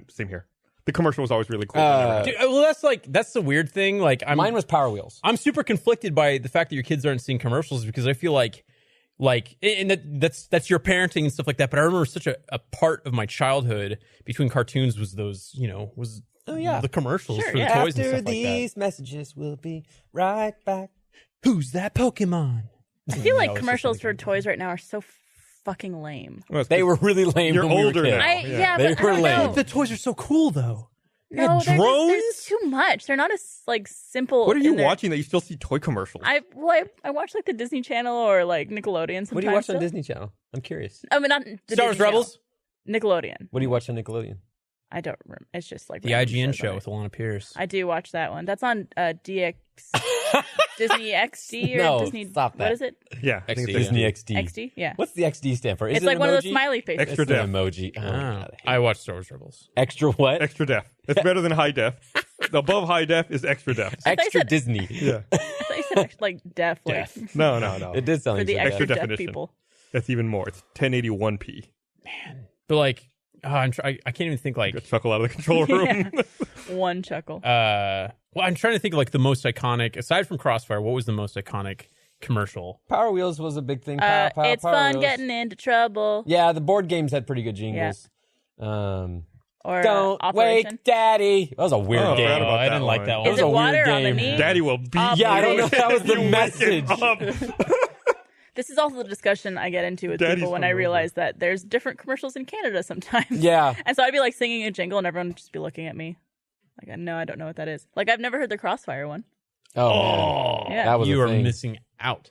Same here. The commercial was always really cool. I never had it. Dude, well, that's the weird thing. Like, Mine was Power Wheels. I'm super conflicted by the fact that your kids aren't seeing commercials because I feel like, and that's your parenting and stuff like that. But I remember such a part of my childhood between cartoons was those, the commercials for the toys and stuff like that. Messages, we'll be right back. Who's that Pokemon? I feel like commercials for toys right now are so fucking lame. Well, it's They 'cause were really lame. You're when we were older kids. now. They but were I don't lame. know. The toys are so cool, though. No, they're drones? just too much. They're not as simple. What are you in their- watching that you still see toy commercials? I watch like the Disney Channel or like Nickelodeon. Sometimes What do you watch on still. Disney Channel? I'm curious. I mean, not the Star Wars Disney Rebels? Channel. Nickelodeon. What do you watch on Nickelodeon? I don't remember. It's just like The random IGN shows show on with it. Alana Pierce. I do watch that one. That's on DX Disney XD or No, Disney. stop that. What is it? Yeah, I think it's XD. Disney XD. XD. XD. Yeah. What's the XD stand for? Is It's it like an one of those emoji? smiley faces. Extra It's an def. emoji. Oh, Oh, God, I watched Star Wars Rebels. Extra what? Extra def. It's better than high def. Above high def is extra def. Extra said- Disney. Yeah. I thought you said like deaf, like Deaf. No. It did sound for like the you said extra that. deaf definition. people. That's even more. It's 1081p. But like, I can't even think like. Get chuckle out of the control room. One chuckle. Well, I'm trying to think of like the most iconic, aside from Crossfire. What was the most iconic commercial? Power Wheels was a big thing. Power It's Power fun Wheels. getting into trouble. Yeah, the board games had pretty good jingles. Or Don't Operation. wake Daddy. That was a weird Oh, I forgot game. about I didn't that like one. that one. It Is was it a weird water on the game. knee? Daddy will beat Yeah, I don't know if that was the you message. waking up. This is also the discussion I get into with Daddy's people when I hungover. realize that there's different commercials in Canada sometimes. Yeah. And so I'd be like singing a jingle and everyone would just be looking at me. Like, no, I don't know what that is. Like, I've never heard the Crossfire one. Oh, man. Yeah. That was You a are thing. missing out.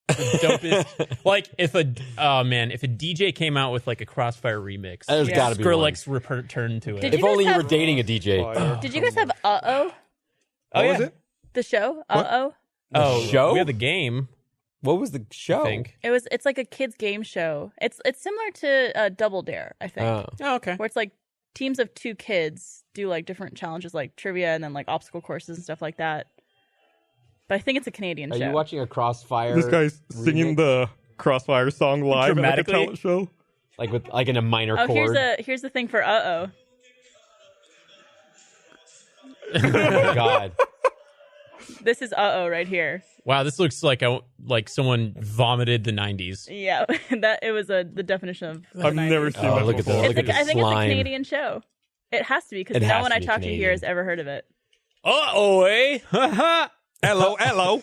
The dopest. Like if a DJ came out with like a Crossfire remix, There's Yeah. got to be one. Skrillex returned to it. Did If you guys only you have- were dating a DJ. Did you guys have Uh-Oh? What yeah. was it? The show? Uh-Oh? Oh, show? we had the game. What was the show? I think. It's like a kids game show. It's similar to Double Dare, I think. Oh, okay. Where it's like teams of two kids do like different challenges like trivia and then like obstacle courses and stuff like that. But I think it's a Canadian Are show. you watching a Crossfire? This guy's singing remix? the Crossfire song live at like a Dramatically? talent show. like in a minor Oh, chord. here's the thing for Uh-Oh. Oh my God. This is Uh-Oh right here. Wow, this looks like someone vomited the 90s. Yeah, that it was the definition of the I've 90s. never seen Oh, that look at before. that. It's Look at I the think it's a slime. Canadian show. It has to be because It no has one to I be talked to here Canadian. has ever heard of it. Uh-oh, eh? Hello.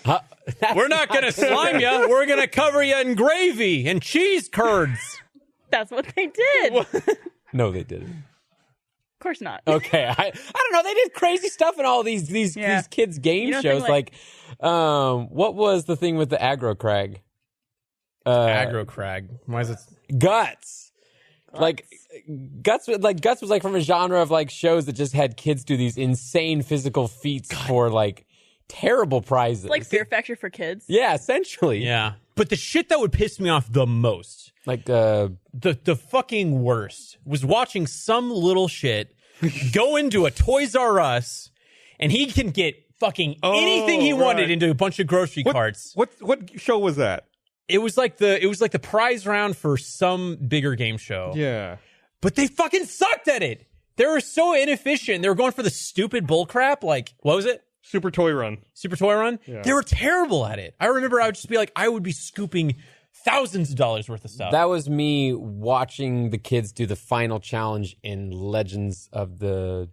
We're not going to slime you. We're going to cover you in gravy and cheese curds. That's what they did. Of No, they didn't. course not. Okay, I don't know. They did crazy stuff in all these Yeah. these kids game You don't think, shows. Like, what was the thing with the aggro crag? Aggro crag. Why is it? Guts. Like Guts was like from a genre of like shows that just had kids do these insane physical feats for like terrible prizes. Like Fear Factor for kids. yeah, essentially. Yeah. But the shit that would piss me off the most, Like the fucking worst, was watching some little shit go into a Toys R Us and he can get fucking anything he wanted right. into a bunch of grocery carts. What show was that? It was like the prize round for some bigger game show. Yeah. But they fucking sucked at it. They were so inefficient. They were going for the stupid bullcrap. Like, what was it? Super Toy Run. Super Toy Run? Yeah. They were terrible at it. I remember I would just be like, I would be scooping thousands of dollars worth of stuff. that was me watching the kids do the final challenge in Legends of the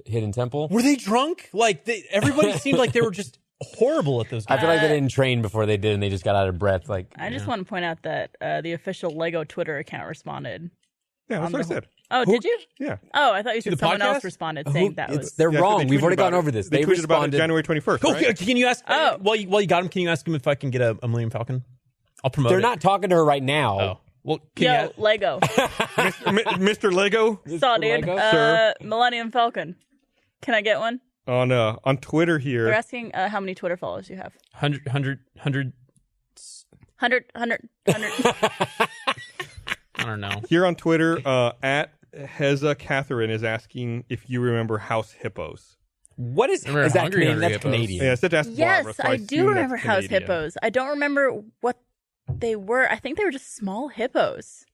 Hidden Temple. Were they drunk? Like, everybody seemed like they were just horrible at those I games. feel like they didn't train before they did, and they just got out of breath. Like, I just want to point out that the official Lego Twitter account responded. Yeah, that's what I said. Oh, did you? Yeah. Oh, I thought you said the someone else podcast? responded saying that was. they're Yeah, I said wrong. they We've tweeted already about gone it. over this. They tweeted about it responded. January 21st. Okay, right? can you ask? Oh. While you got him, can you ask him if I can get a Millennium Falcon? I'll promote They're it. not talking to her right now. Oh. Well, can Yo, you Lego. Mr. Lego Saw, dude. Lego? Sir. Millennium Falcon. Can I get one? on Twitter They're here. asking how many Twitter followers you have. 100. 100. I don't know. Here on Twitter, at Heza Catherine is asking if you remember House Hippos. What is Remember that? Hungry Canadian? Hungry That's Hippos? Canadian. Yeah, I said to ask Barbara, Yes, so I assume do that's remember House Canadian. Hippos. I don't remember what they were. I think they were just small hippos.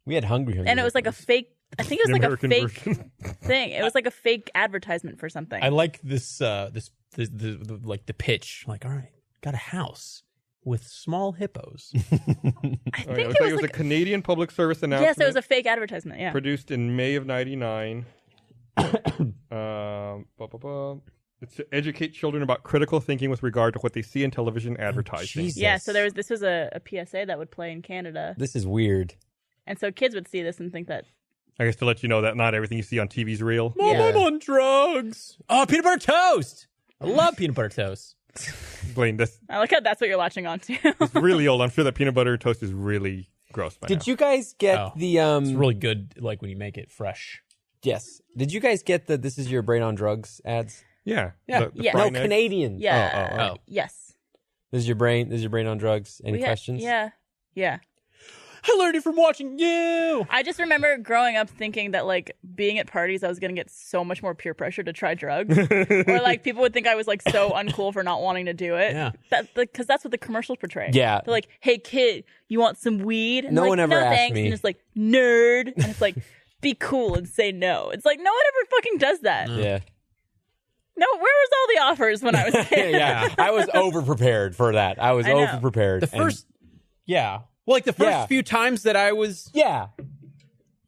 We had Hungry and it was like a Hippos. fake. I think it was The like American a fake version. thing. It was like a fake advertisement for something. I like this. The like the pitch. Like, all right, got a house with small hippos. I Oh, think yeah, it looks like was a like Canadian public service announcement. yes, it was a fake advertisement. Yeah. produced in May of '99. It's to educate children about critical thinking with regard to what they see in television advertising. Jesus. Yeah, so this was a PSA that would play in Canada, This is weird. and so kids would see this and think that I guess to let you know that not everything you see on TV is real. Mom, Yeah. I'm on drugs. Oh, peanut butter toast. I love peanut butter toast. Blaine, this I like how that's what you're latching on to. is really old. I'm sure that peanut butter toast is really gross by now. Did you guys get Oh. the It's really good, like when you make it fresh. Yes. Did you guys get the "This is your brain on drugs" ads? Yeah. Yeah. The Yeah. No, frying egg. Canadian. Yeah. Oh. Yes. This is your brain. This is your brain on drugs. Any We had- questions? Yeah. Yeah. I learned it from watching you. I just remember growing up thinking that like being at parties, I was gonna get so much more peer pressure to try drugs, or like people would think I was like so uncool for not wanting to do it. Yeah. Because that's what the commercials portray. Yeah. They're like, "Hey kid, you want some weed?" And No like, one ever no, asked thanks. me. And it's like nerd, and it's like be cool and say no. It's like no one ever fucking does that. Yeah. No, where was all the offers when I was a kid? Yeah. I was over prepared for that. I was I know. over prepared. The first, yeah. Well, like the first Yeah. few times that I was, yeah.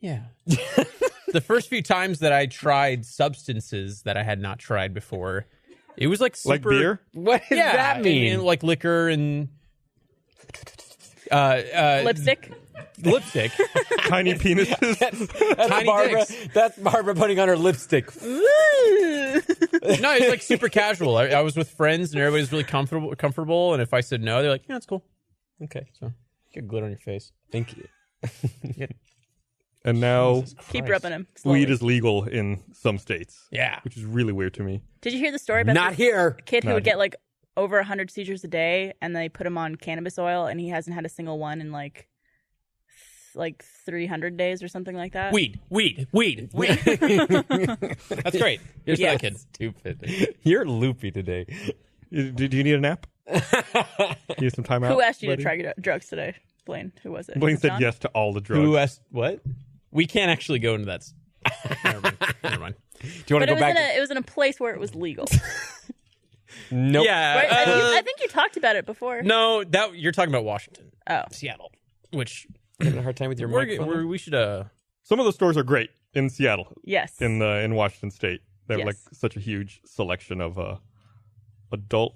yeah. The first few times that I tried substances that I had not tried before, it was like super, Like beer? What does Yeah, that mean? and like liquor and Lipstick. lipstick. Tiny penises. That's tiny Barbara. dicks. That's Barbara putting on her lipstick. No, it's like super casual. I was with friends and everybody's really comfortable. And if I said no, they're like, "Yeah, it's cool." Okay, so get glitter on your face. Thank you. And now Keep rubbing him. Slowly. weed is legal in some states. Yeah. Which is really weird to me. Did you hear the story about Not this here. kid who Not would get like over 100 seizures a day, and they put him on cannabis oil, and he hasn't had a single one in like 300 days or something like that? Weed. That's great. Here's Yeah. that kid. Stupid. You're loopy today. Do you need a nap? Need some time out? Who asked you buddy? to try drugs today? Blaine. Who was it? Blaine Was it said John? yes to all the drugs. Who asked what? We can't actually go into that. Never mind. Do you want But to go back? it was in a place where it was legal. Nope. Yeah. Right? I think you talked about it before. No, that you're talking about Washington, Oh. Seattle, which Having a hard time with your microphone? we should. Some of the stores are great in Seattle, Yes. in Washington State. They have Yes. like such a huge selection of adult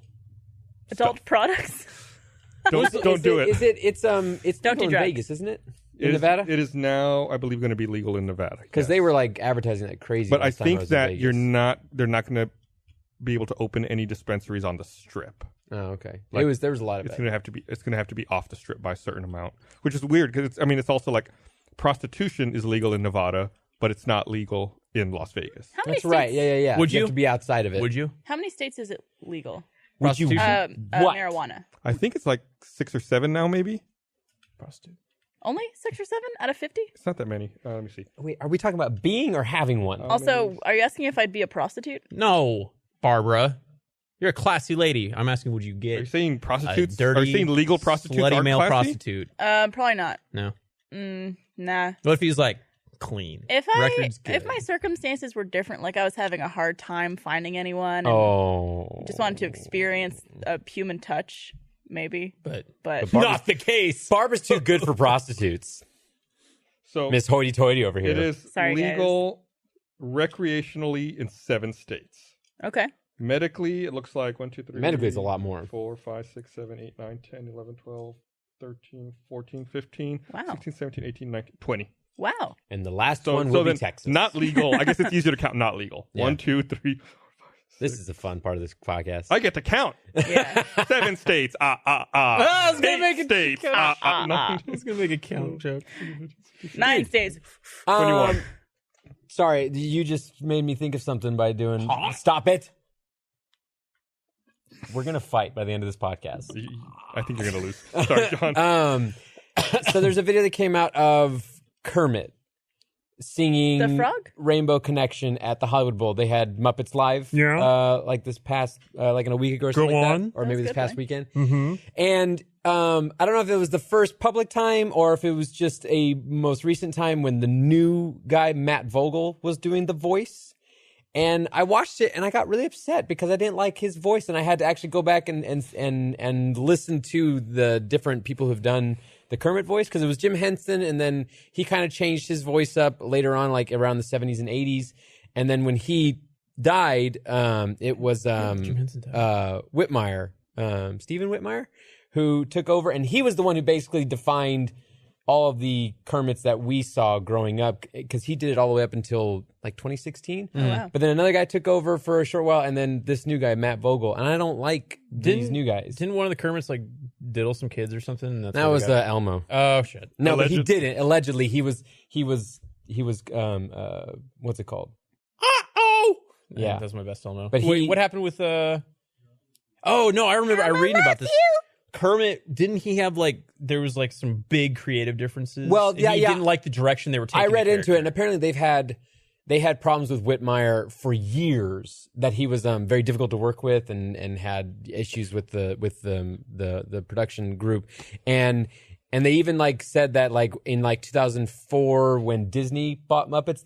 Adult products. Don't do it. It's Don't legal do in drugs. Vegas, isn't it? It In is- Nevada? It is now, I believe, going to be legal in Nevada. Because they were like advertising like crazy. But I last time think was in that Vegas. they're not going to be able to open any dispensaries on the strip. Oh, okay. Like, There was a lot of It's it. going to have to be off the strip by a certain amount, which is weird because it's also like prostitution is legal in Nevada, but it's not legal in Las Vegas. How many That's states, right. Yeah. Would you you? have to be outside of it? Would you? How many states is it legal? Would you? Prostitution? What? Marijuana. I think it's like 6 or 7 now, maybe. Prostitute. Only 6 or 7 out of 50? It's not that many. Let me see. Wait, are we talking about being or having one? Also, are you asking if I'd be a prostitute? No, Barbara, you're a classy lady. I'm asking, would you Are you get saying prostitutes? dirty, Are you saying legal prostitutes slutty are male classy? prostitute? Probably not. No. Nah. What if he's like clean? If Record's good. my circumstances were different, like I was having a hard time finding anyone, and Oh. just wanted to experience a human touch, maybe. but But not the case. Barbara's too good for prostitutes. So Miss Hoity-Toity over here. it is Sorry, legal recreationally in 7 states. okay. Medically, it looks like 1, 2, 3. Medically, it's a lot more. 4, 5, 6, 7, 8, 9, 10, 11, 12, 13, 14, 15, Wow. 16, 17, 18, 19, 20. Wow. And the last So, one so will be then Texas. not legal. I guess it's easier to count not legal. Yeah. 1, 2, 3, 4, 5, 6. This is the fun part of this podcast. I get to count. Yeah. 7 states. I was gonna 8 make it states. count. No. I was gonna make a count joke. 9 states. 21. Sorry, you just made me think of something by doing. Stop it. We're gonna fight by the end of this podcast. I think you're going to lose. Sorry, John. So there's a video that came out of Kermit singing The frog? Rainbow Connection at the Hollywood Bowl. They had Muppets Live, like this past, like in a week ago or something like that, or maybe this past weekend. Mm-hmm. And I don't know if it was the first public time or if it was just a most recent time when the new guy, Matt Vogel, was doing the voice. And I watched it and I got really upset because I didn't like his voice, and I had to actually go back and listen to the different people who've done the Kermit voice, because it was Jim Henson, and then he kind of changed his voice up later on, like around the 70s and 80s. And then when he died, it was Whitmire, Stephen Whitmire, who took over, and he was the one who basically defined all of the Kermits that we saw growing up, because he did it all the way up until like 2016. Oh, wow. But then another guy took over for a short while, and then this new guy, Matt Vogel, and I don't like these new guys. Didn't one of the Kermits like diddle some kids or something? And that's That was Elmo. Oh shit! No, but he didn't. Allegedly, he was. What's it called? Yeah, that's my best Elmo. But wait, what happened with? Oh no, I remember. I reading about this. Kermit, didn't he have like, there was like some big creative differences? Well, and he didn't like the direction they were taking. I read into it, and apparently they had problems with Whitmire for years, that he was very difficult to work with, and had issues with the production group, and they even like said that like in like 2004 when Disney bought Muppets,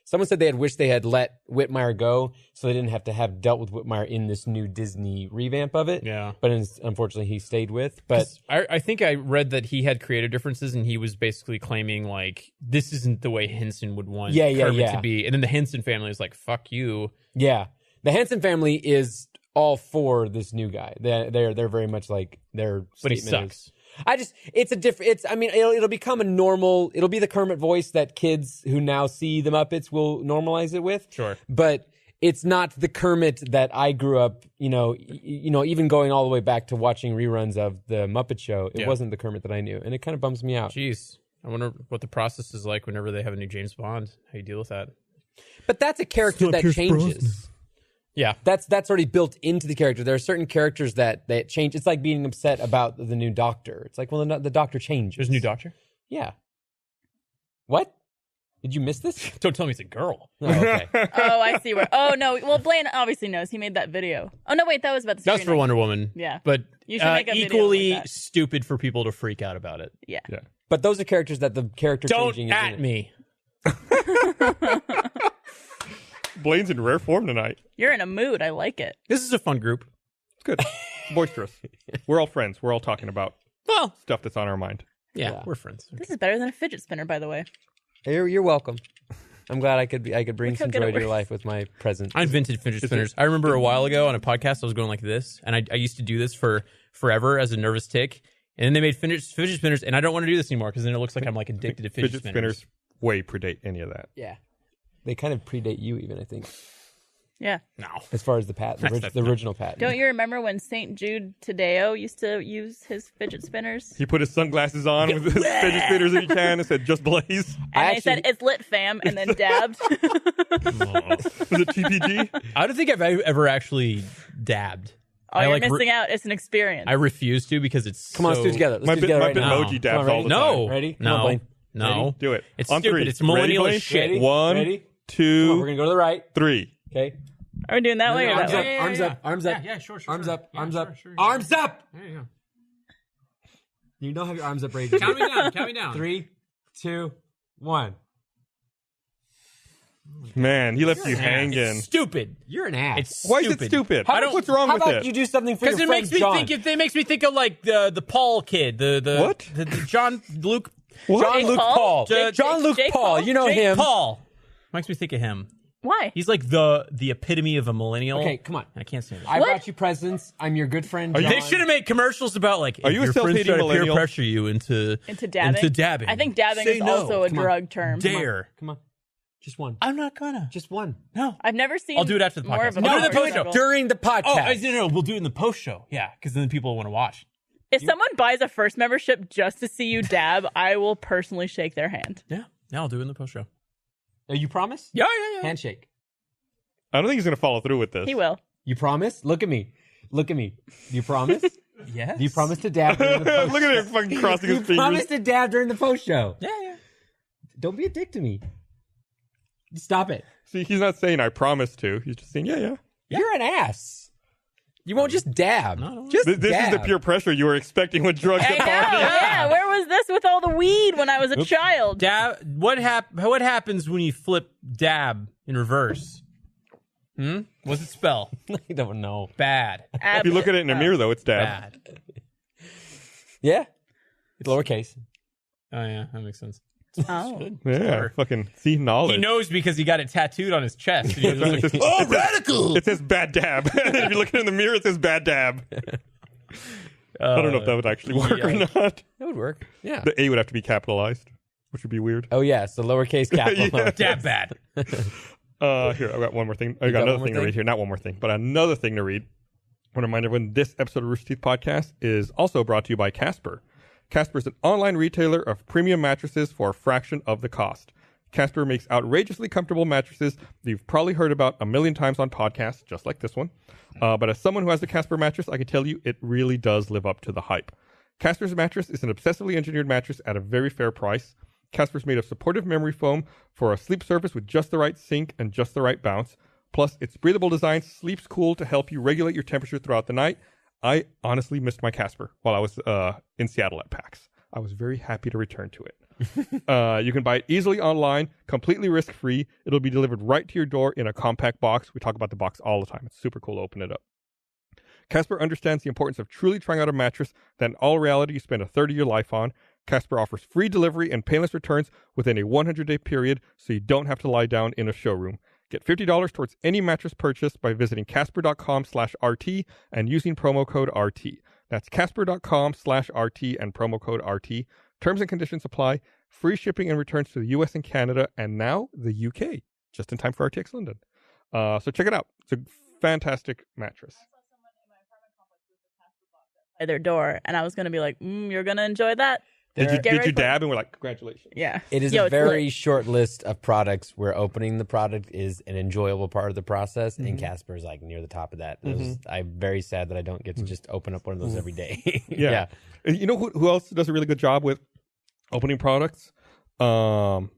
someone said they had wished they had let Whitmire go, so they didn't have to have dealt with Whitmire in this new Disney revamp of it. Yeah. But unfortunately, he stayed with. But I think I read that he had creative differences, and he was basically claiming like, this isn't the way Henson would want Kermit to be. And then the Henson family is like, fuck you. Yeah. The Henson family is all for this new guy. They're very much like their But he statement sucks. It'll become a normal, it'll be the Kermit voice that kids who now see the Muppets will normalize it with. Sure. But it's not the Kermit that I grew up, even going all the way back to watching reruns of the Muppet Show. It wasn't the Kermit that I knew. And it kind of bums me out. Jeez. I wonder what the process is like whenever they have a new James Bond. How you deal with that? But that's a character that changes. Yeah. That's already built into the character. There are certain characters that change. It's like being upset about the new Doctor. It's like, well, the Doctor changes. There's a new Doctor? Yeah. What? Did you miss this? Don't tell me it's a girl. Oh, okay. Oh, I see where. Oh no. Well, Blaine obviously knows. He made that video. Oh no, wait, that was about the. That was for Wonder Woman. Yeah. But You should make a video equally like that. stupid for people to freak out about it. Yeah. But those are characters that the character Don't changing at is me. Blaine's in rare form tonight. You're in a mood. I like it. This is a fun group. It's good. It's boisterous. We're all friends. We're all talking about stuff that's on our mind. Yeah, we're friends. This is better than a fidget spinner, by the way. You're welcome. I'm glad I could bring Look how some good joy it to your works. life with my presence. I invented fidget spinners. I remember a while ago on a podcast I was going like this, and I used to do this for forever as a nervous tick. And then they made fidget spinners, and I don't want to do this anymore because then it looks like I'm like addicted to fidget spinners. Way predate any of that. Yeah. They kind of predate you even, I think, Yeah. No. as far as the patent, the original patent. Don't you remember when St. Jude Tadeo used to use his fidget spinners? He put his sunglasses on with his fidget spinners in his hand and said, "Just blaze." And they said, "It's lit, fam," and then dabbed. Was it TPG? I don't think I've ever actually dabbed. Oh, you're missing out. It's an experience. I refuse to because it's Come on, let's do it together. Let's My do it together right now. Bitmoji dabs Come on, all the no. time. Ready? Come No. on, Blaine. No. Do it. It's On stupid. three. It's millennial Ready, as shit. Ready? One, Ready? Come on, two, we're going to go to the right. 3. Okay. Are we doing that way or Arms that up, way? arms up, arms up. Yeah, sure. Arms up, Yeah, arms up, sure. arms up. There you go. You don't have your arms up ready. Count me down. Count me down. 3, 2, 1. Man, he left you hanging. Stupid. You're an ass. It's Why is stupid. it stupid? How What's wrong how with about it? you do something for Because your it makes friend me John? think. It makes me think of like the Paul kid. The What? The John Luke. What? John Jake Luke Paul? Paul. Jake- John Luke Jake Paul. Paul? You know Jake him. Paul. Makes me think of him. Why? He's like the epitome of a millennial. Okay, come on. I can't say that. I What? brought you presents. I'm your good friend, John. They should have made commercials about like Are if you a your friends self-hating try to peer millennial? pressure you into dabbing? Into dabbing. I think dabbing Say is no. also a Come on. drug term. Dare. Come on. Just one. I'm not gonna. Just one. No. I've never seen. I'll do it after the more podcast. of a No, power the post-show. struggle. During the podcast. Oh, no, we'll do it in the post show. Yeah, because then people want to watch. If someone buys a first membership just to see you dab, I will personally shake their hand. Yeah, I'll do it in the post show. You promise? Yeah. Handshake. I don't think he's going to follow through with this. He will. You promise? Look at me. Look at me. Do you promise? Yes. Do you promise to dab during the post Look at him fucking crossing You his fingers. promise to dab during the post show. Yeah. Don't be a dick to me. Stop it. See, he's not saying I promise to. He's just saying, yeah. You're an ass. You won't just dab. No. Just This is dab. the peer pressure you were expecting with drugs I at know. parties. Yeah. Where was this with all the weed when I was a child? What happens when you flip dab in reverse? What's it spell? I don't know. Bad. If you look at it in a mirror, though, it's dab. Bad. Yeah. It's lowercase. Oh yeah, that makes sense. Oh. Yeah, fucking see knowledge. He knows because he got it tattooed on his chest. He was It like, says, Oh, radical! it says bad dab. If you look at it in the mirror, it says bad dab. I don't know if that would actually work or not. That would work. Yeah. The A would have to be capitalized, which would be weird. Oh, yeah. So lowercase capital. Yeah. dab bad. Here, I've got one more thing. I got got another one more thing to thing? read here. Not one more thing, but another thing to read. I want to remind everyone this episode of Rooster Teeth Podcast is also brought to you by Casper. Casper is an online retailer of premium mattresses for a fraction of the cost. Casper makes outrageously comfortable mattresses that you've probably heard about a million times on podcasts, just like this one. But as someone who has a Casper mattress, I can tell you it really does live up to the hype. Casper's mattress is an obsessively engineered mattress at a very fair price. Casper's made of supportive memory foam for a sleep surface with just the right sink and just the right bounce. Plus, its breathable design sleeps cool to help you regulate your temperature throughout the night. I honestly missed my Casper while I was in Seattle at PAX. I was very happy to return to it. You can buy it easily online, completely risk-free. It'll be delivered right to your door in a compact box. We talk about the box all the time. It's super cool to open it up. Casper understands the importance of truly trying out a mattress that in all reality you spend a third of your life on. Casper offers free delivery and painless returns within a 100-day period, so you don't have to lie down in a showroom. Get $50 towards any mattress purchase by visiting casper.com/RT and using promo code RT. That's casper.com/RT and promo code RT. Terms and conditions apply. Free shipping and returns to the US and Canada, and now the UK, just in time for RTX London. So check it out. It's a fantastic mattress. By their door, and I was going to be like, you're going to enjoy that. Did Get you ready for it. dab? And we're like, congratulations. Yeah. It is Yo, a it's very lit. short list of products where opening the product is an enjoyable part of the process, and Casper is like near the top of that. I'm very sad that I don't get to just open up one of those every day. Yeah. You know who else does a really good job with opening products? Apple.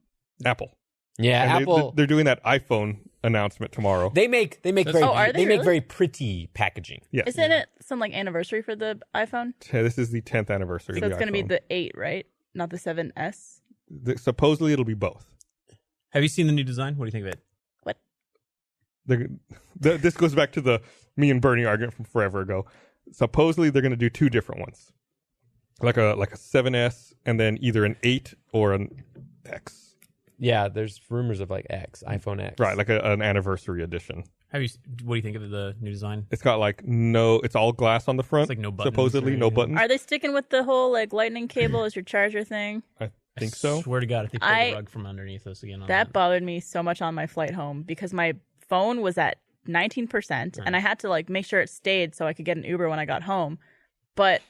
Yeah, And Apple. They're doing that iPhone announcement tomorrow. They make very Oh, are they make really? very pretty packaging. Yes. Isn't it some like anniversary for the iPhone? This is the 10th anniversary. So of it's the going to be iPhone. the 8, right? Not the 7S. Supposedly it'll be both. Have you seen the new design? What do you think of it? What? This goes back to me and Bernie argument from forever ago. Supposedly they're going to do two different ones, like a 7S and then either an 8 or an X. Yeah, there's rumors of like iPhone X. Right, like an anniversary edition. What do you think of the new design? It's got like it's all glass on the front. It's like no buttons supposedly or no anything. buttons. Are they sticking with the whole like lightning cable as your charger thing? I think so. Swear to God, if they pull I- the rug from underneath us again. On That bothered me so much on my flight home because my phone was at 19% and I had to like make sure it stayed so I could get an Uber when I got home. But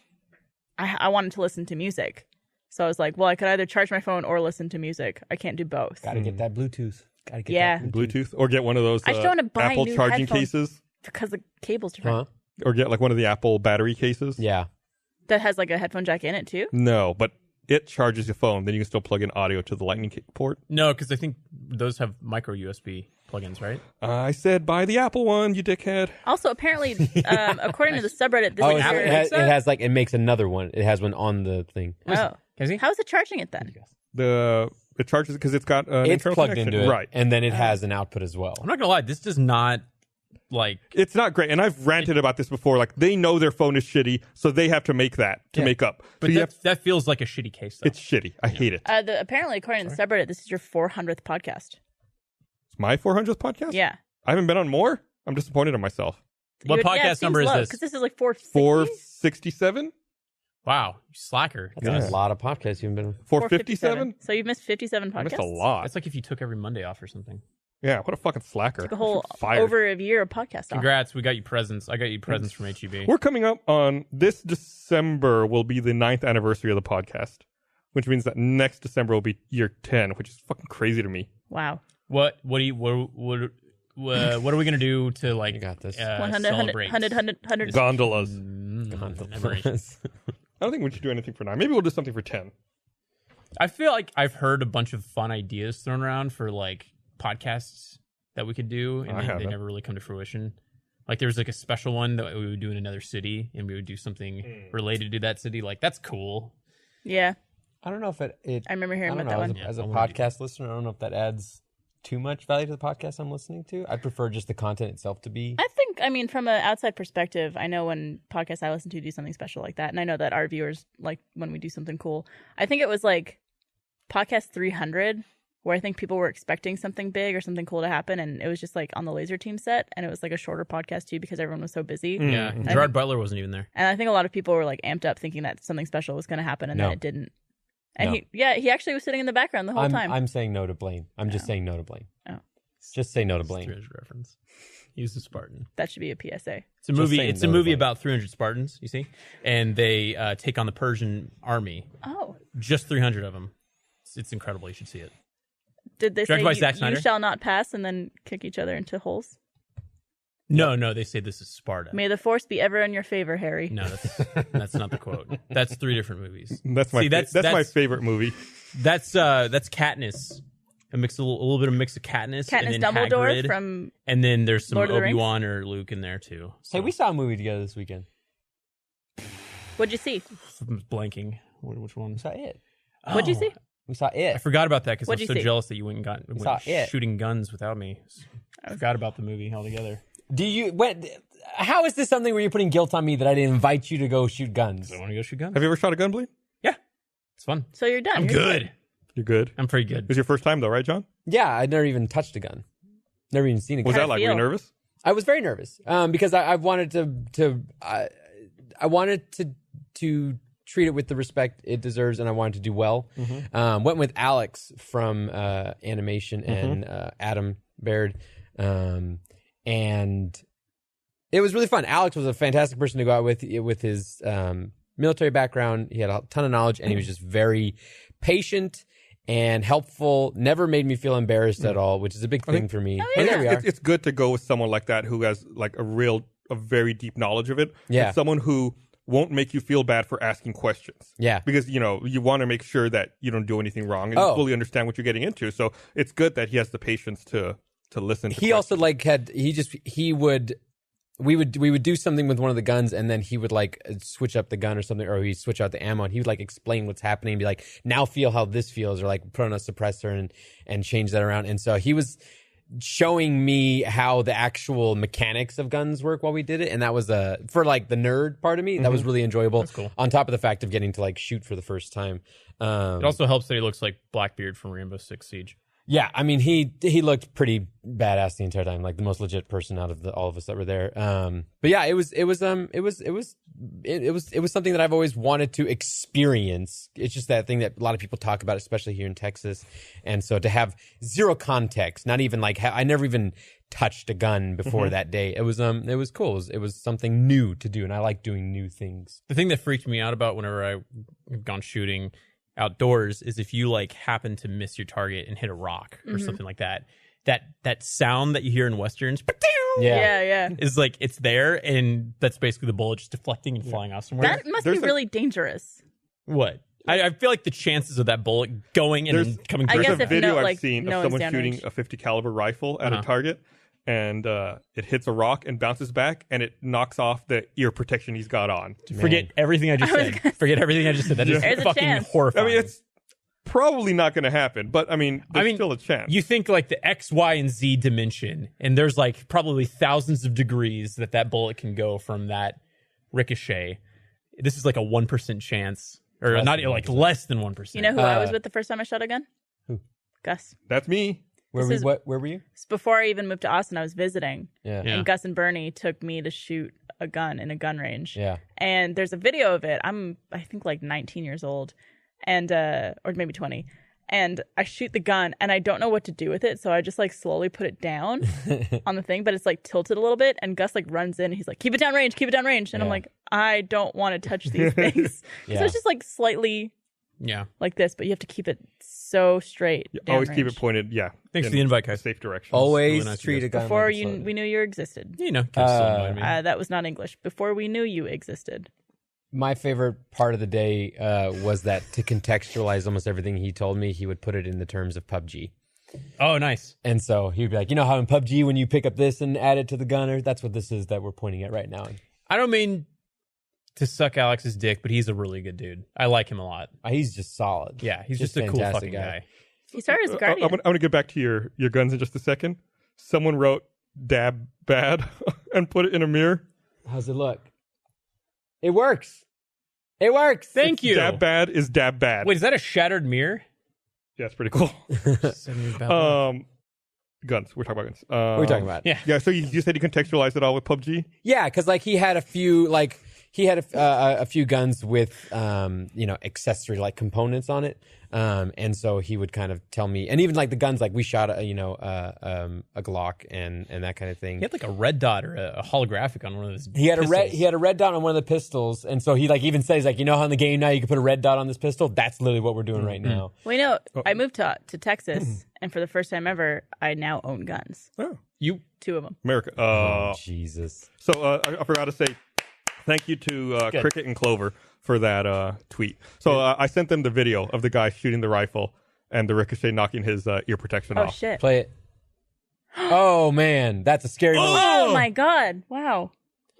I wanted to listen to music. So I was like, well, I could either charge my phone or listen to music. I can't do both. Gotta get that Bluetooth. Gotta get Yeah. that Bluetooth, or get one of those I just don't want to buy Apple new charging headphones cases, because the cable's different. Huh? or get like one of the Apple battery cases. Yeah. That has like a headphone jack in it too. No, but it charges your phone. Then you can still plug in audio to the Lightning port. No, because I think those have micro USB plugins, right? I said buy the Apple one, you dickhead. Also, apparently, according to the subreddit, this Oh, is it makes another one. It has one on the thing. Oh, Can I see? how is it charging it then? It charges because it's got an It's internal plugged connection. into it, Right. and then it has an output as well. I'm not gonna lie, this does not like. It's not great, and I've ranted about this before. Like they know their phone is shitty, so they have to make that to make up. But So that feels like a shitty case. Though. it's shitty. I hate it. Apparently, according to the subreddit, this is your 400th podcast. It's my 400th podcast. Yeah. I haven't been on more. I'm disappointed in myself. What podcast number is this? Because this is like 460? 467, Wow, you slacker. That's a lot of podcasts you've been. 457. So you've missed 57 podcasts. I missed a lot. That's like if you took every Monday off or something. Yeah, what a fucking slacker. Took a whole Fired. over a year of podcast off. Congrats, we got you presents. I got you presents from HEB. We're coming up on this December will be the 9th anniversary of the podcast, which means that next December will be year 10, which is fucking crazy to me. Wow. What are we gonna do to like You got this. 100, celebrate 100. Gondolas. memory? I don't think we should do anything for 9. Maybe we'll do something for 10. I feel like I've heard a bunch of fun ideas thrown around for like podcasts that we could do, and they never really come to fruition. Like there was like a special one that we would do in another city, and we would do something related to that city. Like that's cool. Yeah. I don't know if it I remember hearing about that one. As a podcast listener, I don't know if that adds too much value to the podcast I'm listening to. I prefer just the content itself to be. I mean, from an outside perspective, I know when podcasts I listen to do something special like that, and I know that our viewers like when we do something cool. I think it was like podcast 300, where I think people were expecting something big or something cool to happen, and it was just like on the Laser Team set, and it was like a shorter podcast too because everyone was so busy. Yeah, Gerard Butler wasn't even there, and I think a lot of people were like amped up thinking that something special was going to happen, and then it didn't. And he actually was sitting in the background the whole time. I'm saying no to Blaine. I'm just saying no to Blaine. Oh. Just say no to Blaine. 300 reference. He was a Spartan. That should be a PSA. It's a movie. It's a movie about 300 Spartans. You see, and they take on the Persian army. Oh, just 300 of them. It's incredible. You should see it. Did they Directed by say Zack Snyder? You shall not pass and then kick each other into holes? No. They say this is Sparta. May the force be ever in your favor, Harry. No, that's not the quote. That's 3 different movies. That's my favorite movie. That's Katniss. A little bit of mix of Katniss and then Dumbledore Hagrid, from and then there's some Lord of the Rings? Obi-Wan or Luke in there too. So. Hey, we saw a movie together this weekend. What'd you see? I'm blanking. Which one? We saw It. What'd you see? We saw It. I forgot about that because I was What'd so you see? jealous that you went It. shooting guns without me. I forgot about the movie altogether. How is this something where you're putting guilt on me that I didn't invite you to go shoot guns? I want to go shoot guns. Have you ever shot a gun, Blaine? Yeah, it's fun. So you're done. I'm You're good. You're good. I'm pretty good. It was your first time though, right, John? Yeah, I'd never even touched a gun. Never even seen a gun. Was that like? Were you nervous? I was very nervous because I wanted I wanted to treat it with the respect it deserves, and I wanted to do well. Went with Alex from animation and Adam Baird, and it was really fun. Alex was a fantastic person to go out with his military background. He had a ton of knowledge, and he was just very patient and helpful. Never made me feel embarrassed at all, which is a big thing for me. And there we are. It's good to go with someone like that who has like a very deep knowledge of it. Yeah. And someone who won't make you feel bad for asking questions. Yeah. Because, you want to make sure that you don't do anything wrong and you fully understand what you're getting into. So it's good that he has the patience to listen to He also we would do something with one of the guns, and then he would like switch up the gun or something, or he'd switch out the ammo, and he would like explain what's happening and be like, now feel how this feels, or like put on a suppressor and change that around. And so he was showing me how the actual mechanics of guns work while we did it, and that was for like the nerd part of me, that was really enjoyable. That's cool. On top of the fact of getting to like shoot for the first time. It also helps that he looks like Blackbeard from Rainbow Six Siege. Yeah, I mean he looked pretty badass the entire time, like the most legit person out of all of us that were there. But yeah, it was something that I've always wanted to experience. It's just that thing that a lot of people talk about, especially here in Texas. And so to have zero context, not even like I never even touched a gun before that day. It was cool. It was something new to do, and I like doing new things. The thing that freaked me out about whenever I've gone shooting outdoors is if you like happen to miss your target and hit a rock or something like that. That sound that you hear in westerns, Yeah. is like it's there, and that's basically the bullet just deflecting and flying off somewhere. That must be really dangerous. What? I feel like the chances of that bullet going and then coming I through. guess There's a if video no, I've like, seen no of one's someone shooting downrange. a 50 caliber rifle at a target, and it hits a rock and bounces back, and it knocks off the ear protection he's got on. Forget everything I just said. Forget everything I just said. That is There's a fucking chance. horrifying. I mean, it's probably not going to happen, but there's still a chance. You think like the X, Y, and Z dimension, and there's like probably thousands of degrees that bullet can go from that ricochet. This is like a 1% chance, or not like less than 1%. You know who I was with the first time I shot a gun? Who? Gus. That's me. Where were you? Before I even moved to Austin, I was visiting. Yeah. And Gus and Bernie took me to shoot a gun in a gun range. Yeah. And there's a video of it. I think like 19 years old, and or maybe 20. And I shoot the gun, and I don't know what to do with it, so I just like slowly put it down on the thing, but it's like tilted a little bit. And Gus like runs in, and he's like, "Keep it down range, keep it down range." And I'm like, I don't want to touch these things. So it's just like slightly like this, but you have to keep it so straight. Always downrange. keep it pointed. Yeah. Thanks for the invite, guys. Safe direction. Always really nice treat a gun Before like we knew you existed. You know, kids still annoy me. That was not English. Before we knew you existed. My favorite part of the day was that to contextualize almost everything he told me, he would put it in the terms of PUBG. Oh, nice. And so he'd be like, you know how in PUBG when you pick up this and add it to the gunner, that's what this is that we're pointing at right now. I don't mean to suck Alex's dick, but he's a really good dude. I like him a lot. He's just solid. Yeah, he's just a cool fantastic fucking guy. He started as a guardian. I'm going to get back to your guns in just a second. Someone wrote "dab bad" and put it in a mirror. How's it look? It works. It works. Thank you. Dab bad is dab bad. Wait, is that a shattered mirror? Yeah, it's pretty cool. Guns. We're talking about guns. What are we talking about? Yeah. Yeah. So you said you contextualized it all with PUBG. Yeah, because like he had a few a few guns with accessory like components on it, and so he would kind of tell me, and even like the guns, like we shot a Glock and that kind of thing. He had like a red dot or a holographic on one of his. He had pistols. a red dot on one of the pistols, and so he like even says like, you know how in the game now you can put a red dot on this pistol. That's literally what we're doing right now. Well, I moved to Texas, and for the first time ever, I now own guns. Oh, You 2 of them. America. Oh Jesus! So I forgot to say thank you to Cricket and Clover for that tweet. So I sent them the video of the guy shooting the rifle and the ricochet knocking his ear protection Oh off. shit! Play it. Oh man, that's a scary moment. Oh my god! Wow.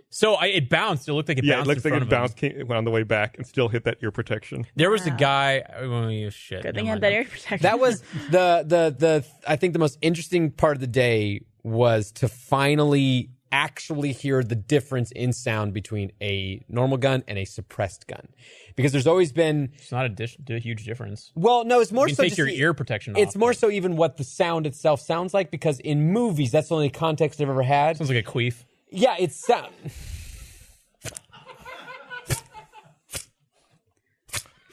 So it bounced. It looked like it Yeah, bounced. it looks in like front it of him. bounced, went on the way back, and still hit that ear protection. There was a guy. Oh shit! Good thing never I had mind. that ear protection. That was the I think the most interesting part of the day was to finally actually hear the difference in sound between a normal gun and a suppressed gun, because there's always been It's not a huge difference. well, no, it's more You can so take just your the- ear protection off. It's more so even what the sound itself sounds like, because in movies that's the only context I've ever had. Sounds like a queef. Yeah, it's sound.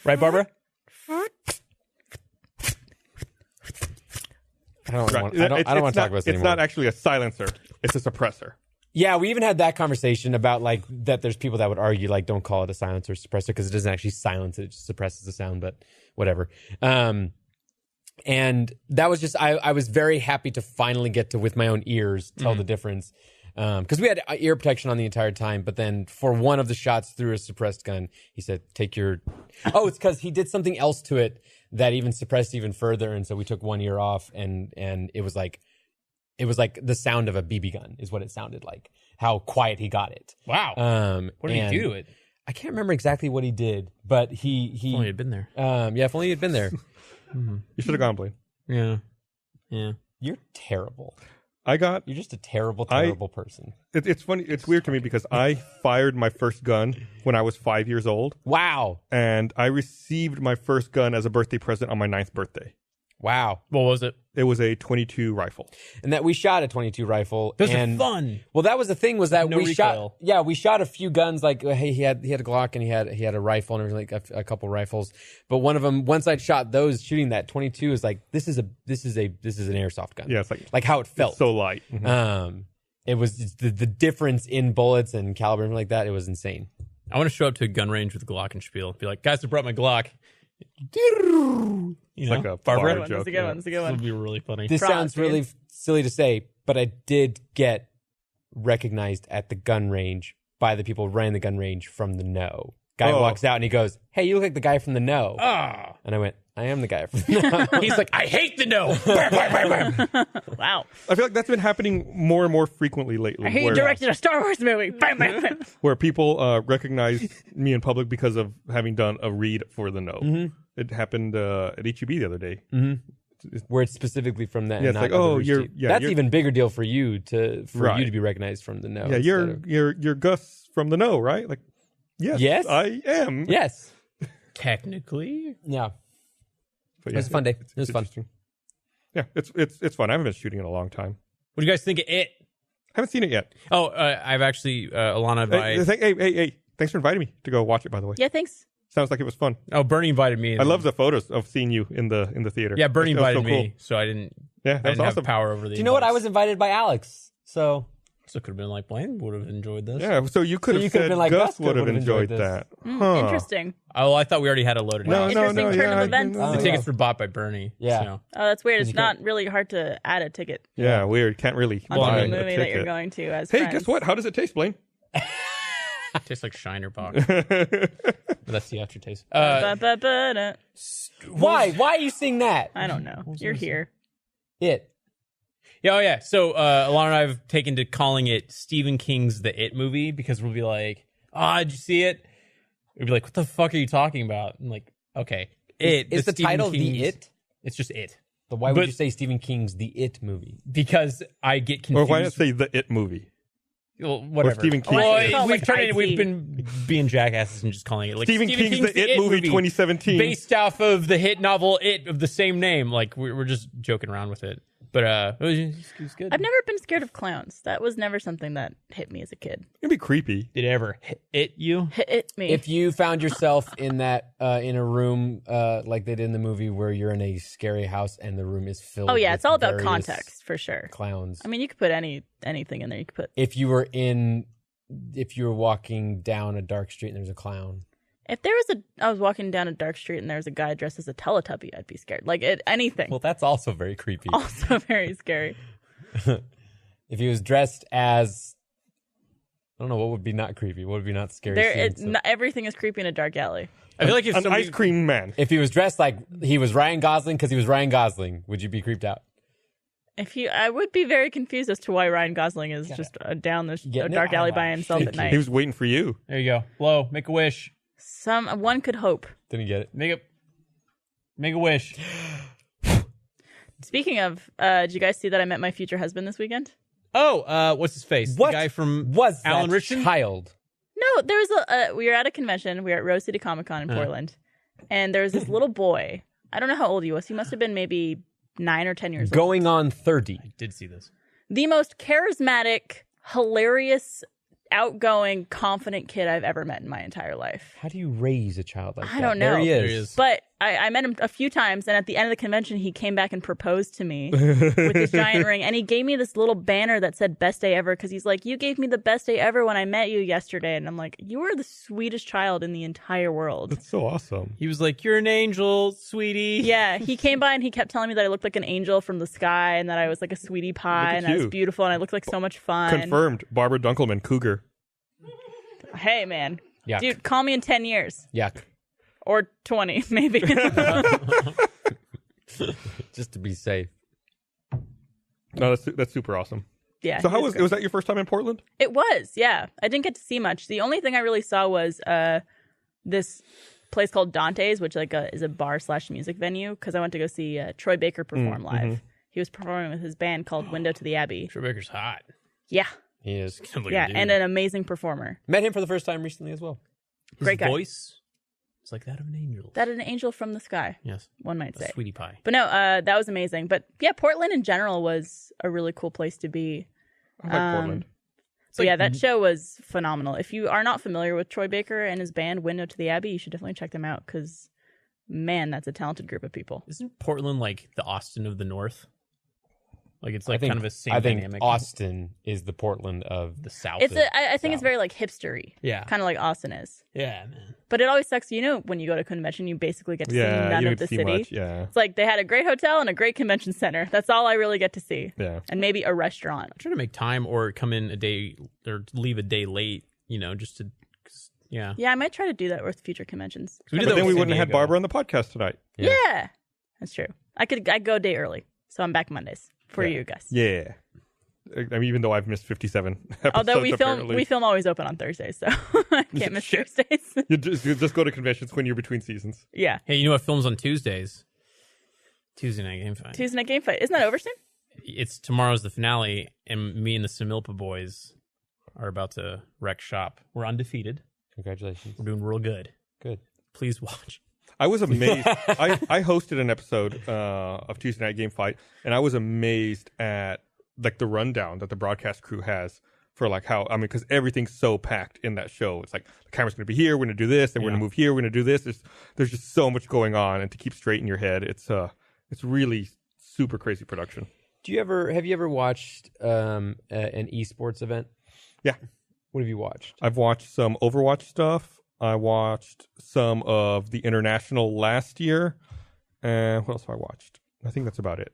Right, Barbara? I don't Right. want to talk about this It's anymore. not actually a silencer; it's a suppressor. Yeah, we even had that conversation about like that. There's people that would argue like don't call it a silencer or suppressor because it doesn't actually silence it; it just suppresses the sound. But whatever. And that was just I was very happy to finally get to with my own ears tell the difference. Because we had ear protection on the entire time, but then for one of the shots through a suppressed gun, he said, "Take your." Oh, it's because he did something else to it that even suppressed even further, and so we took one ear off, and it was like the sound of a BB gun is what it sounded like. How quiet he got it. Wow. What did he do to it? I can't remember exactly what he did, but he If only had been there. yeah, if only he had been there. You should have gone, Blaine. Yeah. Yeah. You're terrible. You're You're just a terrible person. It's funny. It's weird to me because I fired my first gun when I was 5 years old, Wow. and I received my first gun as a birthday present on my 9th birthday. Wow. What was it? It was a .22 rifle. And that we shot a .22 rifle. Those and are fun. Well, that was the thing was that No we recoil. we shot a few guns. Like he had a Glock and he had a rifle and everything, like a couple rifles. But one of them, once I shot those, shooting that .22 is like this is an airsoft gun. Yeah, it's like how it felt. so light. Mhm. It was just the difference in bullets and caliber and like that. It was insane. I want to show up to a gun range with a Glock and spiel. Be like, guys, I brought my Glock. You It's know, like a Barbara. bar That's a joke. good yeah. one. That's a good This one. would be really funny. This Props, sounds dude. really silly to say, but I did get recognized at the gun range by the people running the gun range from the No. Guy Oh. walks out and he goes, "Hey, you look like the guy from the No." Ah. And I went, "I am the guy from the No." He's like, I hate the no. Wow. I feel like that's been happening more and more frequently lately. I hear you directed a Star Wars movie. Bam, bam, bam. where people recognize me in public because of having done a read for the No. Mm-hmm. It happened at HEB the other day. Where it's specifically from that. Yeah, and it's not like, oh, other you're- Rooster. yeah, That's you're- even bigger deal for you to Right. be recognized from the No. Yeah, instead you're Gus from the No, right? Like, yes, Yes? I am. yes. Technically. Yeah. But It was a fun day. It was fun. interesting. Yeah, it's fun. I haven't been shooting in a long time. What do you guys think of it? Haven't seen it yet. Oh, I've actually, Alana, Hey, thanks for inviting me to go watch it. By the way, Yeah, thanks. sounds like it was fun. Oh, Bernie invited me. I love the photos of seeing you in the theater. Yeah, Bernie That was invited so me, cool. so I didn't. Yeah, I that didn't was have awesome. power over the. Do you know what? I invites. was invited by Alex. So So it could have been like Blaine would have enjoyed this. Yeah, so you could So you have could've said been like, Gus Gus would have would've enjoyed enjoyed that. Mm, Huh. Interesting. Oh, I thought we already had it loaded. No, out. no, Interesting no. turn of Yeah, events. Oh, The yeah. tickets were bought by Bernie. Yeah. So. Oh, that's weird. It's You can't- not really hard to add a ticket yeah, weird. Can't really onto buy the a movie that you're ticket. going to as Hey, friends. guess what? How does it taste, Blaine? Tastes like Shiner box. But that's the aftertaste. Ba-ba-ba-da. Why? Why you sing that? I don't know. You're here. It. Yeah, oh yeah. So Alana and I have taken to calling it Stephen King's The It movie because we'll be like, did you see it? We'd be like, what the fuck are you talking about? And like, okay. Is the Stephen title King's- The It? It's just It. But why would But- you say Stephen King's The It movie? Because I get Or confused. why not say the It movie? Well, whatever. Stephen King. Why Well, is it called, we've like, turned it. IT? We've been being jackasses and just calling it like Stephen King's The It movie 2017. based off of the hit novel It of the same name. Like we're just joking around with it, but it was good. I've never been scared of clowns. That was never something that hit me as a kid. It'd be creepy. Did it ever hit you? Hit me. If you found yourself in that in a room like they did in the movie where you're in a scary house and the room is filled oh yeah, with it's all about various context for sure. clowns. I mean, you could put anything in there. You could put If you were walking down a dark street and there's a clown. if there was I was walking down a dark street and there was a guy dressed as a Teletubby, I'd be scared. Like anything. Well, that's also very creepy. Also very scary. If he was dressed as, I don't know, what would be not creepy? What would be not scary? scenes? Everything is creepy in a dark alley. I feel like if An somebody, ice cream man. If he was dressed like he was Ryan Gosling because he was Ryan Gosling, would you be creeped out? I would be very confused as to why Ryan Gosling is just down this Getting it? dark alley Oh, by himself at He night. was waiting for you. there you go. Blow, make a wish. One could hope. Didn't get it. Make a wish. Speaking of, did you guys see that I met my future husband this weekend? Oh, what's his face? What The guy from was Alan that Richardson? child? No, there was we were at a convention. We were at Rose City Comic Con in Portland, and there was this little boy. I don't know how old he was. He must have been maybe 9 or 10 years old. Going on 30. Did see this. The most charismatic, hilarious, outgoing, confident kid I've ever met in my entire life. How do you raise a child like that? I don't There know. he There he is. is. But I met him a few times, and at the end of the convention, he came back and proposed to me with his giant ring. And he gave me this little banner that said "Best Day Ever" because he's like, "You gave me the best day ever when I met you yesterday." And I'm like, "You are the sweetest child in the entire world." That's so awesome. He was like, "You're an angel, sweetie." Yeah, he came by and he kept telling me that I looked like an angel from the sky and that I was like a sweetie pie Look at and I was you. beautiful and I looked like so much fun. Confirmed. Barbara Dunkelman, cougar. Hey, man. Yuck. Dude, call me in 10 years. Yuck. Or 20, maybe. Just to be safe. No, that's super awesome. Yeah. So he how was was that your first time in Portland? It was, yeah. I didn't get to see much. The only thing I really saw was this place called Dante's, which is a bar / music venue, because I went to go see Troy Baker perform live. He was performing with his band called Window to the Abbey. Troy Baker's hot. Yeah, He is. yeah, and an amazing performer. Met him for the first time recently as well. His Great guy. voice is like that of an angel. That an angel from the sky, Yes, one might a say. sweetie pie. But no, that was amazing. But yeah, Portland in general was a really cool place to be. I like Portland. So yeah, that show was phenomenal. If you are not familiar with Troy Baker and his band Window to the Abbey, you should definitely check them out because, man, that's a talented group of people. Isn't Portland like the Austin of the North? Like it's like I think, kind of a same I think dynamic. Austin is the Portland of the South. I think it's very like hipstery. Yeah. Kind of like Austin is. Yeah, man. But it always sucks. You know, when you go to a convention, you basically get to see Yeah, none you of don't the see city. much. Yeah, It's like they had a great hotel and a great convention center. That's all I really get to see. yeah. And maybe a restaurant. I'm trying to make time or come in a day or leave a day late. You know, just to. 'Cause, yeah. Yeah, I might try to do that with future conventions. We did But that then with we San wouldn't have had Diego. Barbara on the podcast tonight. Yeah, that's true. I'd go a day early, so I'm back Mondays for you guys. Yeah. I mean, even though I've missed 57 episodes, Although we apparently. film always open on Thursdays, so I can't miss Shit. Thursdays. You just go to conventions when you're between seasons. Yeah, Hey, you know what films on Tuesdays? Tuesday Night Game Fight. Tuesday Night Game Fight. Isn't that over soon? It's tomorrow's the finale, and me and the Samilpa boys are about to wreck shop. We're undefeated. Congratulations. We're doing real good. Good. Please watch. I was amazed. I hosted an episode of Tuesday Night Game Fight, and I was amazed at like the rundown that the broadcast crew has for like how, I mean, because everything's so packed in that show. It's like the camera's going to be here, we're going to do this, and we're going to move here, we're going to do this. There's just so much going on, and to keep straight in your head, it's really super crazy production. Have you ever watched an esports event? Yeah. What have you watched? I've watched some Overwatch stuff. I watched some of the International last year. What else have I watched? I think that's about it.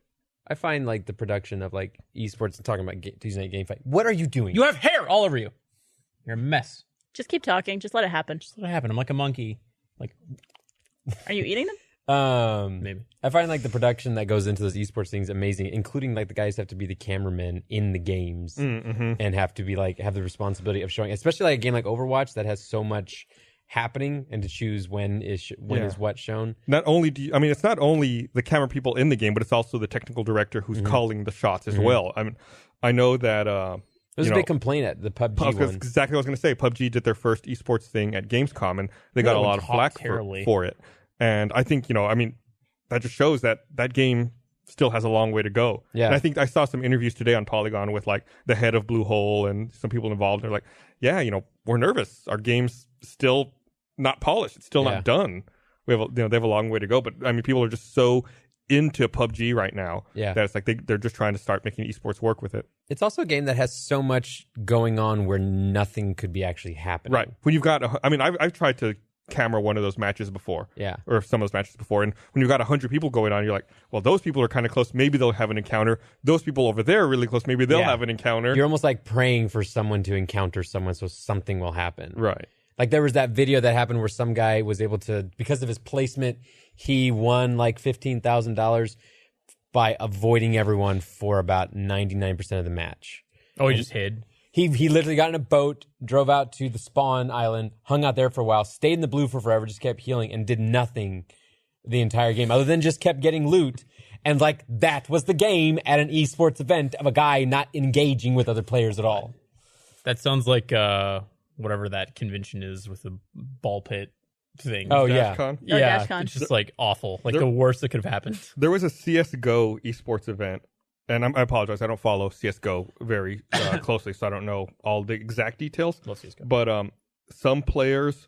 I find like the production of like esports and talking about Tuesday Night Game Fight. What are you doing? You have hair all over you. You're a mess. Just keep talking. Just let it happen. That's what happened. I'm like a monkey. Like, Are you eating them? maybe. I find like the production that goes into those esports things amazing, including like the guys have to be the cameramen in the games and have to be like have the responsibility of showing, especially like a game like Overwatch that has so much happening and to choose when is what shown. Not only it's not only the camera people in the game, but it's also the technical director who's calling the shots as well. I mean, I know that There's a big complaint at the PUBG one. Exactly what I was going to say. PUBG did their first esports thing at Gamescom, and they got a lot of flack for it. And I think, that just shows that game still has a long way to go. Yeah. And I think I saw some interviews today on Polygon with like the head of Blue Hole and some people involved. They're like, yeah, we're nervous. Our game's still not polished. It's still not done. We have, they have a long way to go. But I mean, people are just so into PUBG right now that it's like they're just trying to start making esports work with it. It's also a game that has so much going on where nothing could be actually happening. Right. When you've got, I've tried to camera one of those matches before. Yeah. Or some of those matches before. And when you've got 100 people going on, you're like, well, those people are kind of close. Maybe they'll have an encounter. Those people over there are really close. Maybe they'll have an encounter. You're almost like praying for someone to encounter someone so something will happen. Right. Like there was that video that happened where some guy was able to, because of his placement, he won like $15,000 by avoiding everyone for about 99% of the match. Oh, he just hid? He literally got in a boat, drove out to the spawn island, hung out there for a while, stayed in the blue for forever, just kept healing, and did nothing the entire game other than just kept getting loot. And like that was the game at an esports event of a guy not engaging with other players at all. That sounds like whatever that convention is with the ball pit thing. Oh, yeah. DashCon? Yeah, DashCon. it's just like awful. Like the worst that could have happened. There was a CSGO esports event, and I apologize, I don't follow CSGO very closely, so I don't know all the exact details. Love CS:GO. But some players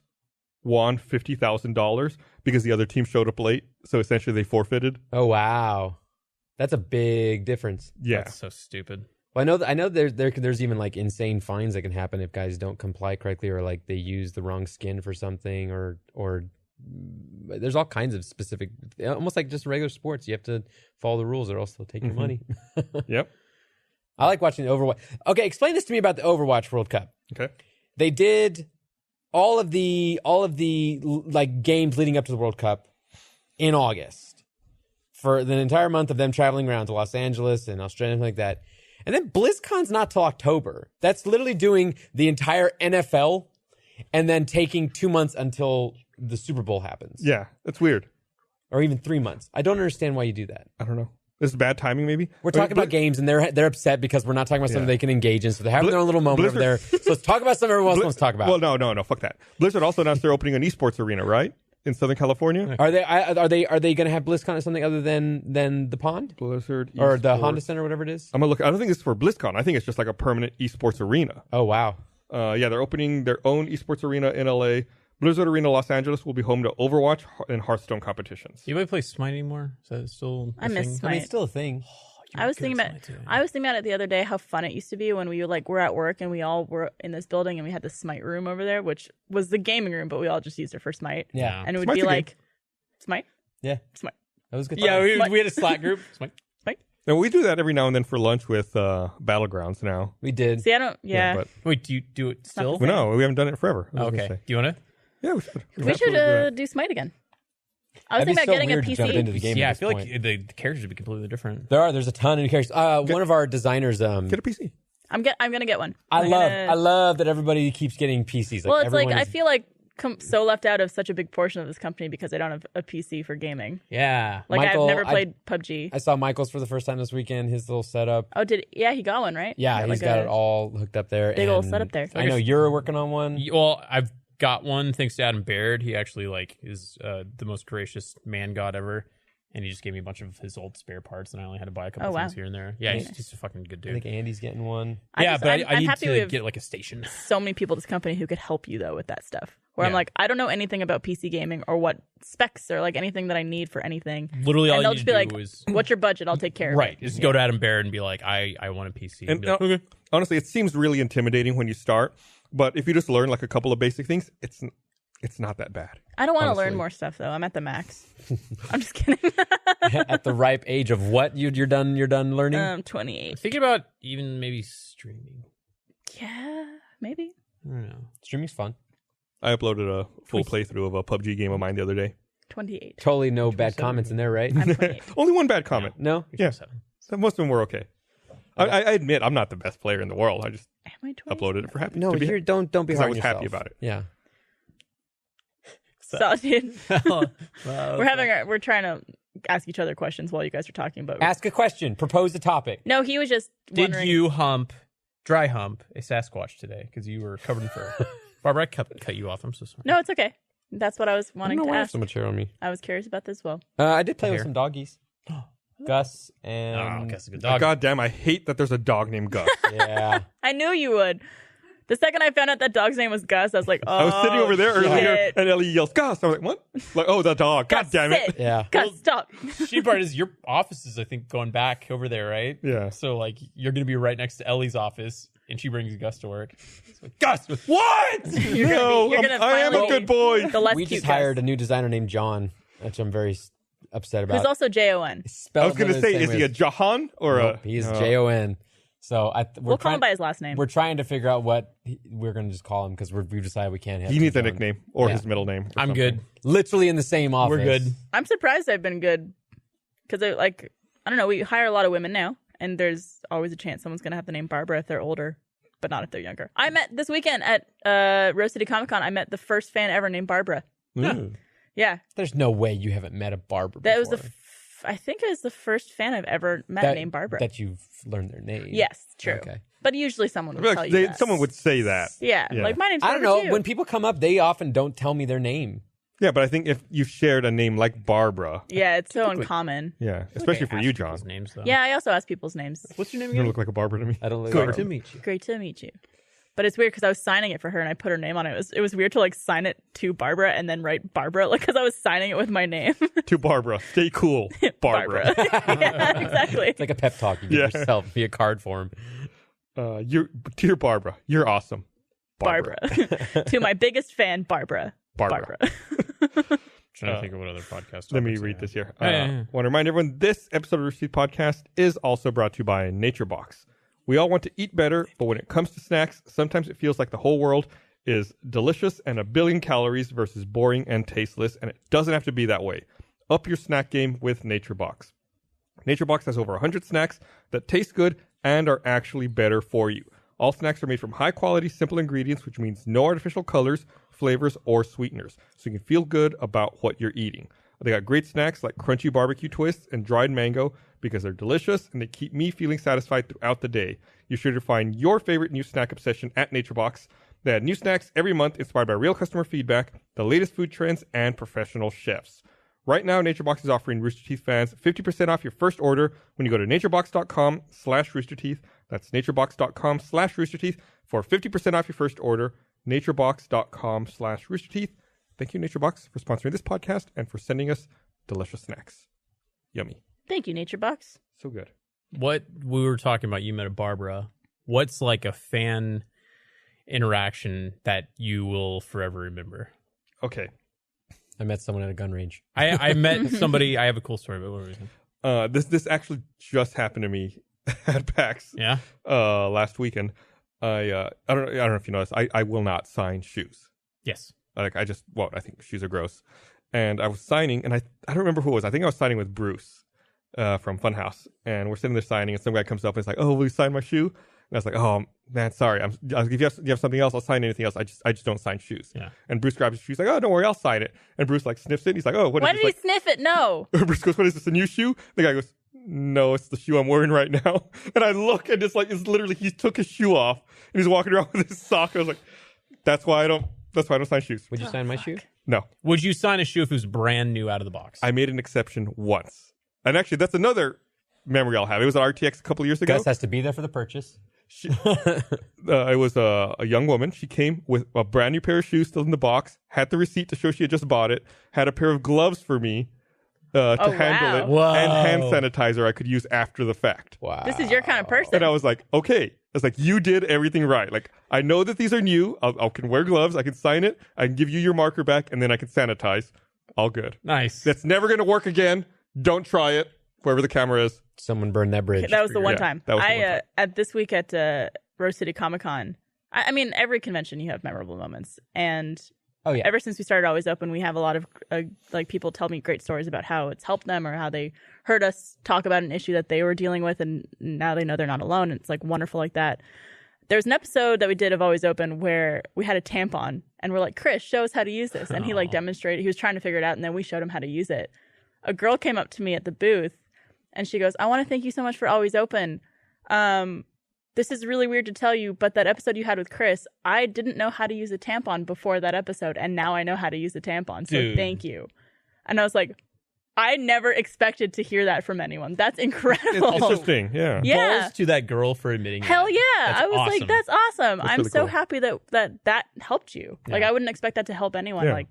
won $50,000 because the other team showed up late, so essentially they forfeited. Oh, wow. That's a big difference. Yeah. That's so stupid. Well, I know there's even like insane fines that can happen if guys don't comply correctly or like they use the wrong skin for something or there's all kinds of specific, almost like just regular sports. You have to follow the rules or else they'll take your money. Yep. I like watching the Overwatch. Okay, explain this to me about the Overwatch World Cup. Okay. They did all of the like games leading up to the World Cup in August for the entire month of them traveling around to Los Angeles and Australia and like that. And then BlizzCon's not till October. That's literally doing the entire NFL and then taking 2 months until the Super Bowl happens. Yeah, that's weird. Or even 3 months. I don't understand why you do that. I don't know. This is bad timing, maybe? We're talking about games, and they're upset because we're not talking about something they can engage in. So they're having their own little moment over there. So let's talk about something everyone else wants to talk about. Well, no, fuck that. Blizzard also announced they're opening an esports arena, right? In Southern California? Are they going to have BlizzCon as something other than the Pond Blizzard or the esports. Honda Center, whatever it is? I'm gonna look. I don't think it's for BlizzCon. I think it's just like a permanent esports arena. Oh wow! Yeah, they're opening their own esports arena in LA. Blizzard Arena Los Angeles will be home to Overwatch and Hearthstone competitions. Do you play Smite anymore? Is that still a I miss thing? Smite. I mean, it's still a thing. I was thinking about it the other day how fun it used to be when we were at work and we all were in this building and we had the Smite room over there, which was the gaming room, but we all just used it for Smite. Yeah. And it would Smite's be a like game. Smite? Yeah, Smite. that was good. Yeah, fun. we had a Slack group. Smite. And we do that every now and then for lunch with Battlegrounds now. we did. See, I don't. Yeah. But Wait, do you do it still? the no, we haven't done it forever. I was Okay. gonna say. Do you want to? Yeah, we should. we should do Smite again. I was That'd be thinking about so getting a weird to jump into PC. the game. Yeah, at I this feel point. like the characters would be completely different. There's a ton of new characters. One of our designers. Get a PC. I'm gonna get one. I I'm love gonna- that everybody keeps getting PCs. Well, it's like everyone I is- feel like so left out of such a big portion of this company because I don't have a PC for gaming. Yeah. Like Michael, I've never played PUBG. I saw Michael's for the first time this weekend. His little setup. Oh, he got one, right? Yeah, he's got it all hooked up there. big old and setup there. I know you're working on one. Well, I've got one thanks to Adam Baird. He actually is the most gracious man god ever, and he just gave me a bunch of his old spare parts, and I only had to buy a couple Oh, wow. things here and there. Yeah, he's a fucking good I think dude. Andy's getting one. Yeah, but I I'm need happy to we have get like a station. so many people at this company who could help you though with that stuff. Where I'm Yeah. like, I don't know anything about PC gaming or what specs or like anything that I need for anything. Literally, all And you they'll need just to be do like, is "What's your budget? I'll take care of right. it." Just go to Adam Baird and be like, I want a PC. And be like, okay. honestly, it seems really intimidating when you start, but if you just learn like a couple of basic things, it's not that bad. I don't want to honestly. learn more stuff though. I'm at the max. I'm just kidding. At the ripe age of what you're done learning. 28. Thinking about even maybe streaming. Yeah, maybe. I don't know. Streaming's fun. I uploaded a full playthrough of a PUBG game of mine the other day. 28. Totally no bad comments in there, right? I'm 28. Only one bad comment. No? Yeah. So most of them were okay. I admit I'm not the best player in the world. I just Am I 28? uploaded it for happy. No, to be, don't be 'cause hard I was on happy yourself. about it. Yeah. So, dude, Well, we're trying to ask each other questions while you guys are talking. But Ask a question. Propose a topic. no, he was just did wondering. you dry hump a Sasquatch today? Because you were covered in fur. Barbara, I cut you off. I'm so sorry. No, it's okay. That's what I was I wanting don't know to why I have ask. so much hair on me. I was curious about this as well. I did play with Hair. some doggies. Gus Oh, and... Gus is a good dog. God damn, I hate that there's a dog named Gus. Yeah. I knew you would. The second I found out that dog's name was Gus, I was like, oh, I was sitting over there earlier, shit. and Ellie yells, "Gus!" I was like, "What?" Like, "Oh, the dog! God Gus, damn it!" sit. Yeah. Gus, stop. Shitty part is your office is, I think, going back over there, right? Yeah. So, like, you're going to be right next to Ellie's office, and she brings Gus to work. It's like, Gus! What? You're gonna I am a finally good boy. The less We cute just hired a new designer named John, which I'm very upset about. Who's also Jon. I was going to say, is he a Jahan or Nope, a? he is No. Jon. So We'll call him by his last name. We're trying to figure out what we're going to just call him because we've decided we can't have He two needs a John. nickname or Yeah. his middle name. or I'm something. good. Literally in the same office. We're good. I'm surprised I've been good because, I don't know, we hire a lot of women now, and there's always a chance someone's going to have the name Barbara if they're older, but not if they're younger. I met this weekend at Rose City Comic Con, I met the first fan ever named Barbara. Ooh. Yeah. There's no way you haven't met a Barbara That was before. I think it was the first fan I've ever met named Barbara. That you've learned their name. Yes, true. Okay. But usually someone I would feel tell like you that. someone would say that. Yeah, Yeah. like my name's I don't Barbara know. too. When people come up, they often don't tell me their name. Yeah, but I think if you shared a name like Barbara, Yeah, it's so uncommon. yeah, especially for Ask you, John, people's names, though. Yeah, I also ask people's names. What's your name you don't again? look like a Barbara to me. I don't look Good like to meet you. Great to meet you. But it's weird because I was signing it for her and I put her name on it. It was weird to like sign it to Barbara and then write Barbara, like because I was signing it with my name. To Barbara, stay cool, Barbara. Yeah, exactly. It's like a pep talk you give Yeah. yourself via card form. Dear Barbara, you're awesome, Barbara. To my biggest fan, Barbara. Barbara. Trying to think of what other podcast. Let me topics I read have. this here. Yeah. Want to remind everyone this episode of Rooster Teeth Podcast is also brought to you by NatureBox. We all want to eat better, but when it comes to snacks, sometimes it feels like the whole world is delicious and a billion calories versus boring and tasteless, and it doesn't have to be that way. Up your snack game with NatureBox. NatureBox has over 100 snacks that taste good and are actually better for you. All snacks are made from high-quality, simple ingredients, which means no artificial colors, flavors, or sweeteners, so you can feel good about what you're eating. They got great snacks like crunchy barbecue twists and dried mango because they're delicious and they keep me feeling satisfied throughout the day. You're sure to find your favorite new snack obsession at NatureBox. They add new snacks every month inspired by real customer feedback, the latest food trends, and professional chefs. Right now, NatureBox is offering Rooster Teeth fans 50% off your first order when you go to naturebox.com/roosterteeth. That's naturebox.com/roosterteeth for 50% off your first order. naturebox.com/roosterteeth. Thank you, NatureBox, for sponsoring this podcast and for sending us delicious snacks. Yummy. Thank you, NatureBox. So good. What we were talking about, you met a Barbara. What's like a fan interaction that you will forever remember? Okay. I met someone at a gun range. I met somebody. I have a cool story, but what were you saying? This actually just happened to me at PAX Yeah. last weekend. I don't know if you know this. I will not sign shoes. Yes. Like I think shoes are gross. And I was signing, and I don't remember who it was. I think I was signing with Bruce from Funhouse, and we're sitting there signing, and some guy comes up and is like, "Oh, will you sign my shoe?" And I was like, "Oh man, sorry. If you have something else, I'll sign anything else. I just don't sign shoes." Yeah. And Bruce grabs his shoe. He's like, "Oh, don't worry, I'll sign it." And Bruce like sniffs it. And he's like, "Oh, what is Why this?" did he sniff it? No. Bruce goes, "What is this? A new shoe?" The guy goes, "No, it's the shoe I'm wearing right now." And I look, and it's literally he took his shoe off and he's walking around with his sock. I was like, "That's why I don't sign shoes." Would you sign my shoe? No, Would you sign a shoe if it was brand new out of the box? I made an exception once, and actually, that's another memory I'll have. It was at RTX a couple of years ago. Gus has to be there for the purchase. It was a young woman. She came with a brand new pair of shoes still in the box, had the receipt to show she had just bought it, had a pair of gloves for me to handle it, Whoa. and hand sanitizer I could use after the fact. Wow. This is your kind of person. And I was like, okay. I was like, you did everything right. Like, I know that these are new. I can wear gloves. I can sign it. I can give you your marker back, and then I can sanitize. All good. Nice. That's never going to work again. Don't try it. Wherever the camera is. Someone burned that bridge. That was the one Yeah, time. that was the one time. At this week at Rose City Comic Con, I mean, every convention you have memorable moments, and Oh yeah. ever since we started Always Open, we have a lot of like people tell me great stories about how it's helped them or how they heard us talk about an issue that they were dealing with, and now they know they're not alone. And it's like wonderful like that. There's an episode that we did of Always Open where we had a tampon, and we're like, Chris, show us how to use this, and he like demonstrated. He was trying to figure it out, and then we showed him how to use it. A girl came up to me at the booth, and she goes, "I want to thank you so much for Always Open. This is really weird to tell you, but that episode you had with Chris, I didn't know how to use a tampon before that episode, and now I know how to use a tampon. So Dude. thank you." And I was like, I never expected to hear that from anyone. That's incredible. It's interesting. Yeah. Yeah. Balls to that girl for admitting Hell that. yeah. That's I was awesome. like, that's awesome. That's I'm really so cool. happy that helped you. Like, Yeah. I wouldn't expect that to help anyone. Yeah. Like,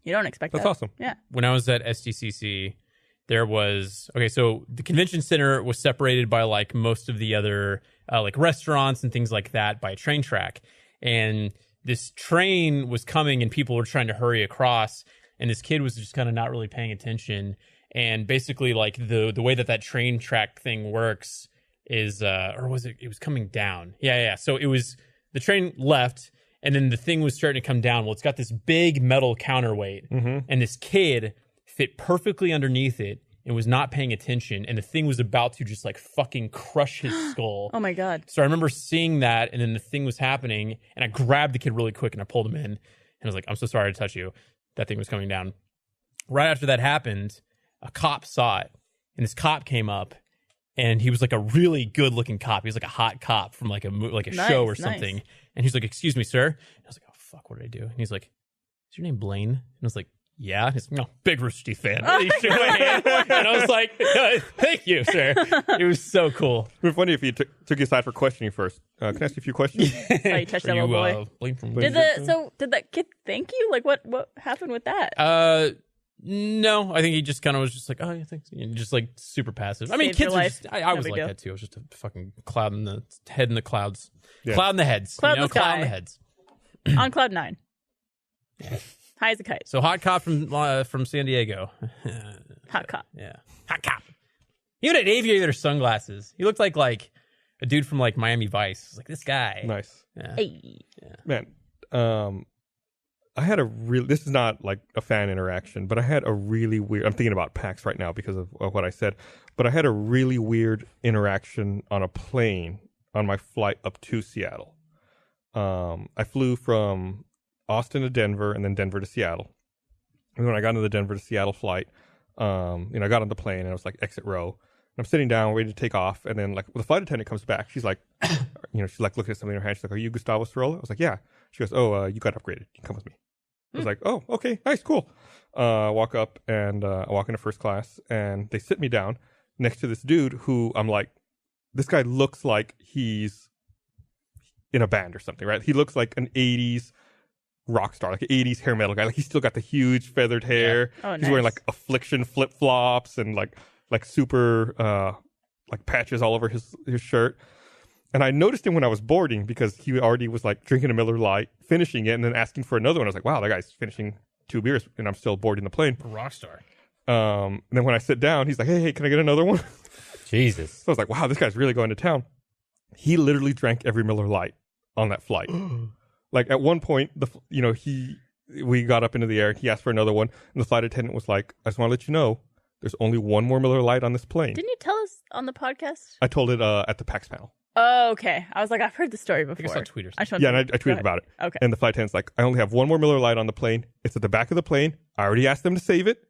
you don't expect That's that. awesome. Yeah. When I was at SDCC, there was so the convention center was separated by like most of the other like restaurants and things like that by a train track, and this train was coming and people were trying to hurry across, and this kid was just kind of not really paying attention. And basically, like the way that train track thing works is or was it was coming down, yeah. So it was the train left, and then the thing was starting to come down. Well, it's got this big metal counterweight, and this kid fit perfectly underneath it and was not paying attention, and the thing was about to just like fucking crush his skull. Oh my God. So I remember seeing that, and then the thing was happening, and I grabbed the kid really quick and I pulled him in, and I was like, "I'm so sorry to touch you." That thing was coming down. Right after that happened, a cop saw it, and this cop came up, and he was like a really good looking cop. He was like a hot cop from like a Nice, show or nice. something. And he's like, "Excuse me, sir." And I was like, "Oh fuck, what did I do?" And he's like, "Is your name Blaine?" And I was like, "Yeah." And he's like, "No, big Rooster fan." And he shook my hand, and I was like, "Thank you, sir." It was so cool. It would be funny if you took you aside for questioning first. Can I ask you a few questions? Oh, you touched that Are little you boy. Blaine from Did that kid thank you? Like, what happened with that? No, I think he just kind of was just like, "Oh, yeah, thanks," and just like super passive. I mean, Saved your kids are life. just, I No was big like deal. that too. I was just a fucking cloud in the head in the clouds, Yeah. cloud in the heads, Cloud in the cloud sky. in the heads. On cloud 9. High as a kite. So hot cop from San Diego. Hot cop. Yeah, hot cop. He had aviator sunglasses. He looked like a dude from like Miami Vice. It's like this guy. Nice. Yeah. Hey. Man, I had this is not like a fan interaction, but I had a really weird, I'm thinking about PAX right now because of what I said, but I had a really weird interaction on a plane on my flight up to Seattle. I flew from Austin to Denver and then Denver to Seattle. And when I got into the Denver to Seattle flight, I got on the plane and I was like exit row. And I'm sitting down, waiting to take off, and then like the flight attendant comes back. She's like, she's like looking at something in her hand. She's like, "Are you Gustavo Cirola?" I was like, "Yeah." She goes, "Oh, you got upgraded. You can come with me." I was like, "Oh, okay, nice, cool." Walk up and I walk into first class, and they sit me down next to this dude who I'm like, this guy looks like he's in a band or something, right? He looks like an 80s rock star, like an 80s hair metal guy. Like he's still got the huge feathered hair. Oh, He's wearing nice. like Affliction flip flops and like super like patches all over his shirt. And I noticed him when I was boarding because he already was like drinking a Miller Lite, finishing it, and then asking for another one. I was like, wow, that guy's finishing 2 beers and I'm still boarding the plane. Rock star. And then when I sit down, he's like, hey, can I get another one? Jesus. So I was like, wow, this guy's really going to town. He literally drank every Miller Lite on that flight. Like at one point, we got up into the air. He asked for another one, and the flight attendant was like, "I just want to let you know, there's only one more Miller Lite on this plane." Didn't you tell us on the podcast? I told it at the PAX panel. Oh, okay. I was like, I've heard the story before. I think I saw tweet or I just something. wanted Yeah, and to- I go tweeted ahead. about it. Okay. And the flight attendant's like, "I only have one more Miller Lite on the plane. It's at the back of the plane. I already asked them to save it.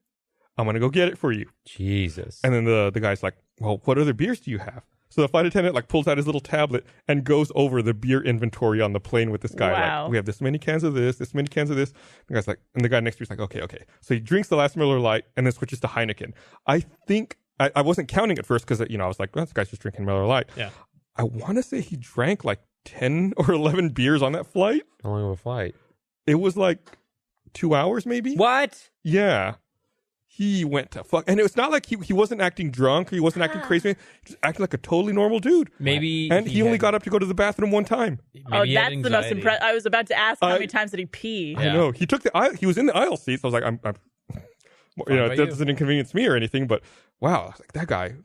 I'm gonna go get it for you." Jesus. And then the guy's like, "Well, what other beers do you have?" So the flight attendant like pulls out his little tablet and goes over the beer inventory on the plane with this guy. Wow. Like, we have this many cans of this many cans of this. The guy's like, and the guy next to me is like, okay. So he drinks the last Miller Lite and then switches to Heineken. I think I wasn't counting at first because I was like, well, this guy's just drinking Miller Lite. Yeah. I want to say he drank like 10 or 11 beers on that flight. How long of a flight? It was like 2 hours maybe. What? Yeah. He went to fuck. And it was not like he wasn't acting drunk. He wasn't acting crazy. He just acting like a totally normal dude. Maybe And he only had- got up to go to the bathroom one time. maybe Oh, he had that's the most anxiety. impressive. I was about to ask how I- many times did he pee? Yeah. I know. He took the aisle. He was in the aisle seat. So I was like, I'm about it you. doesn't inconvenience me or anything, but wow, I was like, that guy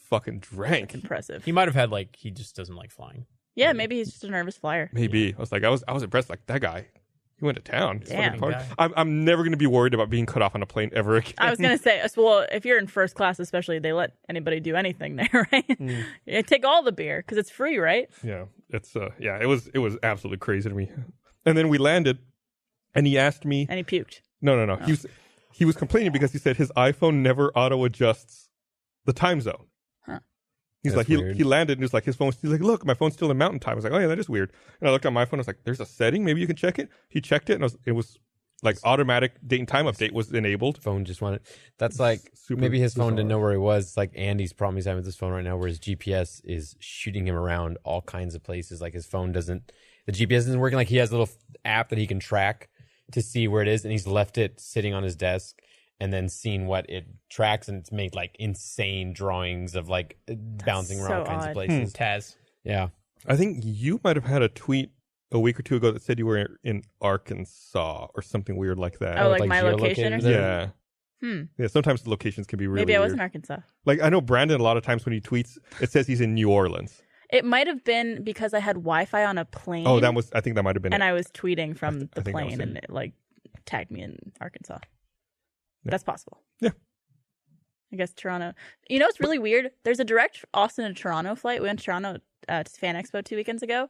fucking drank. Impressive. He might have had he just doesn't like flying. Yeah, maybe he's just a nervous flyer. Maybe. I was impressed. Like, that guy, he went to town. He's Damn. fucking hard. I'm never going to be worried about being cut off on a plane ever again. I was going to say, well, if you're in first class, especially, they let anybody do anything there, right? Yeah, take all the beer because it's free, right? Yeah, it's it was absolutely crazy to me. And then we landed, and he asked me. And he puked. No. Oh. He was complaining because he said his iPhone never auto adjusts the time zone. Huh. He's That's like weird. he landed and he's like, look, my phone's still in mountain time. I was like, oh yeah, that is weird. And I looked on my phone. I was like, there's a setting. Maybe you can check it. He checked it, and it was like automatic date and time update was enabled. Phone just wanted. That's like Super maybe his phone didn't bizarre. know where he was. It's like Andy's problem he's having with his phone right now, where his GPS is shooting him around all kinds of places. Like his phone doesn't, the GPS isn't working. Like he has a little app that he can track to see where it is, and he's left it sitting on his desk and then seen what it tracks, and it's made like insane drawings of like bouncing around all so kinds odd. of places. Taz. Yeah. I think you might have had a tweet a week or two ago that said you were in Arkansas or something weird like that. Oh, like like my location or geolocated something? yeah. Yeah, sometimes the locations can be really Maybe I was weird. in Arkansas. Like, I know Brandon, a lot of times when he tweets, it says he's in New Orleans. It might have been because I had Wi-Fi on a plane. Oh, I think that might have been and it. I was tweeting from the I think that was plane, it. and it like tagged me in Arkansas. Yeah. That's possible. Yeah. I guess Toronto. You know, it's really weird. There's a direct Austin to Toronto flight. We went to Toronto to Fan Expo 2 weekends ago.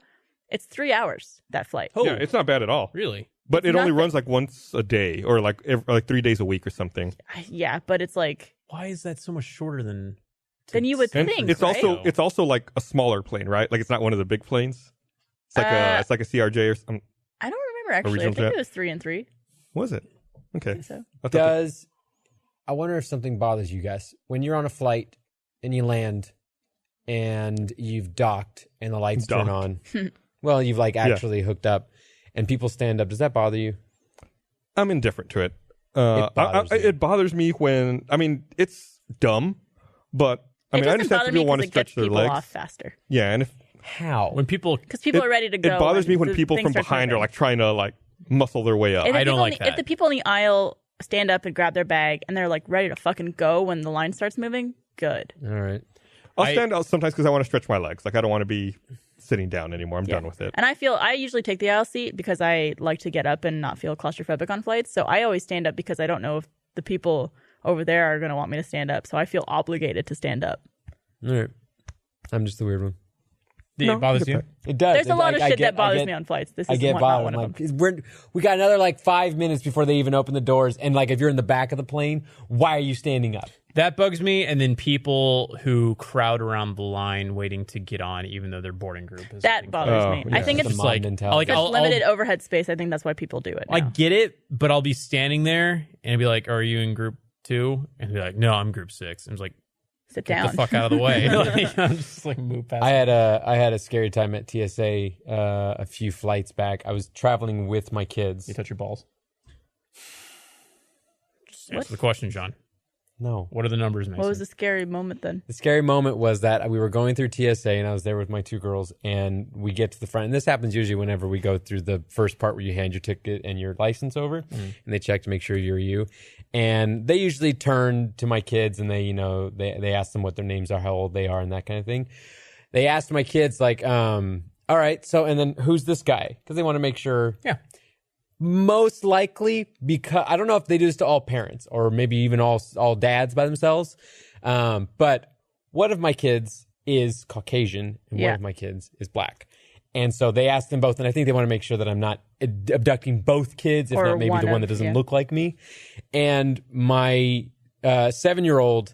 It's 3 hours, that flight. Oh, Yeah, it's not bad at all. really? But it only nothing. runs like once a day or like 3 days a week or something. Yeah, but it's like, Why is that so much shorter than? then you would And think, it's right? also like a smaller plane, right? Like it's not one of the big planes. It's like a CRJ or something. I don't remember, actually. I regional think jet? it was 3 and 3. Was it? Okay. I think so. I thought I wonder if something bothers you guys when you're on a flight and you land and you've docked and the lights turn on. Well, you've like actually hooked up and people stand up. Does that bother you? I'm indifferent to it. It bothers me. It bothers me when, I mean, it's dumb, but I It mean, I doesn't understand bother if me people want to because it gets stretch their people legs. off faster. Yeah, and if How? When people, Because people are ready to go. it bothers me when the people thing from starts behind are moving. like trying to like muscle their way up. If the I don't people like If that. the people in the aisle stand up and grab their bag and they're like ready to fucking go when the line starts moving, good. All right. I'll stand out sometimes because I want to stretch my legs. Like I don't want to be sitting down anymore. I'm done with it. And I usually take the aisle seat because I like to get up and not feel claustrophobic on flights. So I always stand up because I don't know if the people over there are going to want me to stand up. So I feel obligated to stand up. All right. I'm just the weird one. it bothers you. It does. There's a lot of I shit get- that bothers I get- me on flights. This I is get not bothered. one of I'm them. like, we got another like 5 minutes before they even open the doors. And like, if you're in the back of the plane, why are you standing up? That bugs me. And then people who crowd around the line waiting to get on, even though their boarding group is That bothers me. yeah. I think It's it's a just mob like, mentality. I'll, limited overhead space. I think that's why people do it now. I get it, but I'll be standing there and be like, "Are you in group 2?" And be like, "No, I'm group 6." And it's like, Sit "Get down. the fuck out of the way!" Like, I'm just like move past. I had a scary time at TSA a few flights back. I was traveling with my kids. You touch your balls. Just answer the question, John. No. What are the numbers, Mason? What was the scary moment then? The scary moment was that we were going through TSA and I was there with my 2 girls and we get to the front. And this happens usually whenever we go through the first part where you hand your ticket and your license over and they check to make sure you're you. And they usually turn to my kids and they ask them what their names are, how old they are and that kind of thing. They asked my kids like, all right, so, and then who's this guy? Because they want to make sure. Yeah. Most likely, because I don't know if they do this to all parents or maybe even all dads by themselves. But one of my kids is Caucasian and one of my kids is black. And so they asked them both, and I think they want to make sure that I'm not abducting both kids, if Or not maybe the one that doesn't look like me. And my 7-year-old,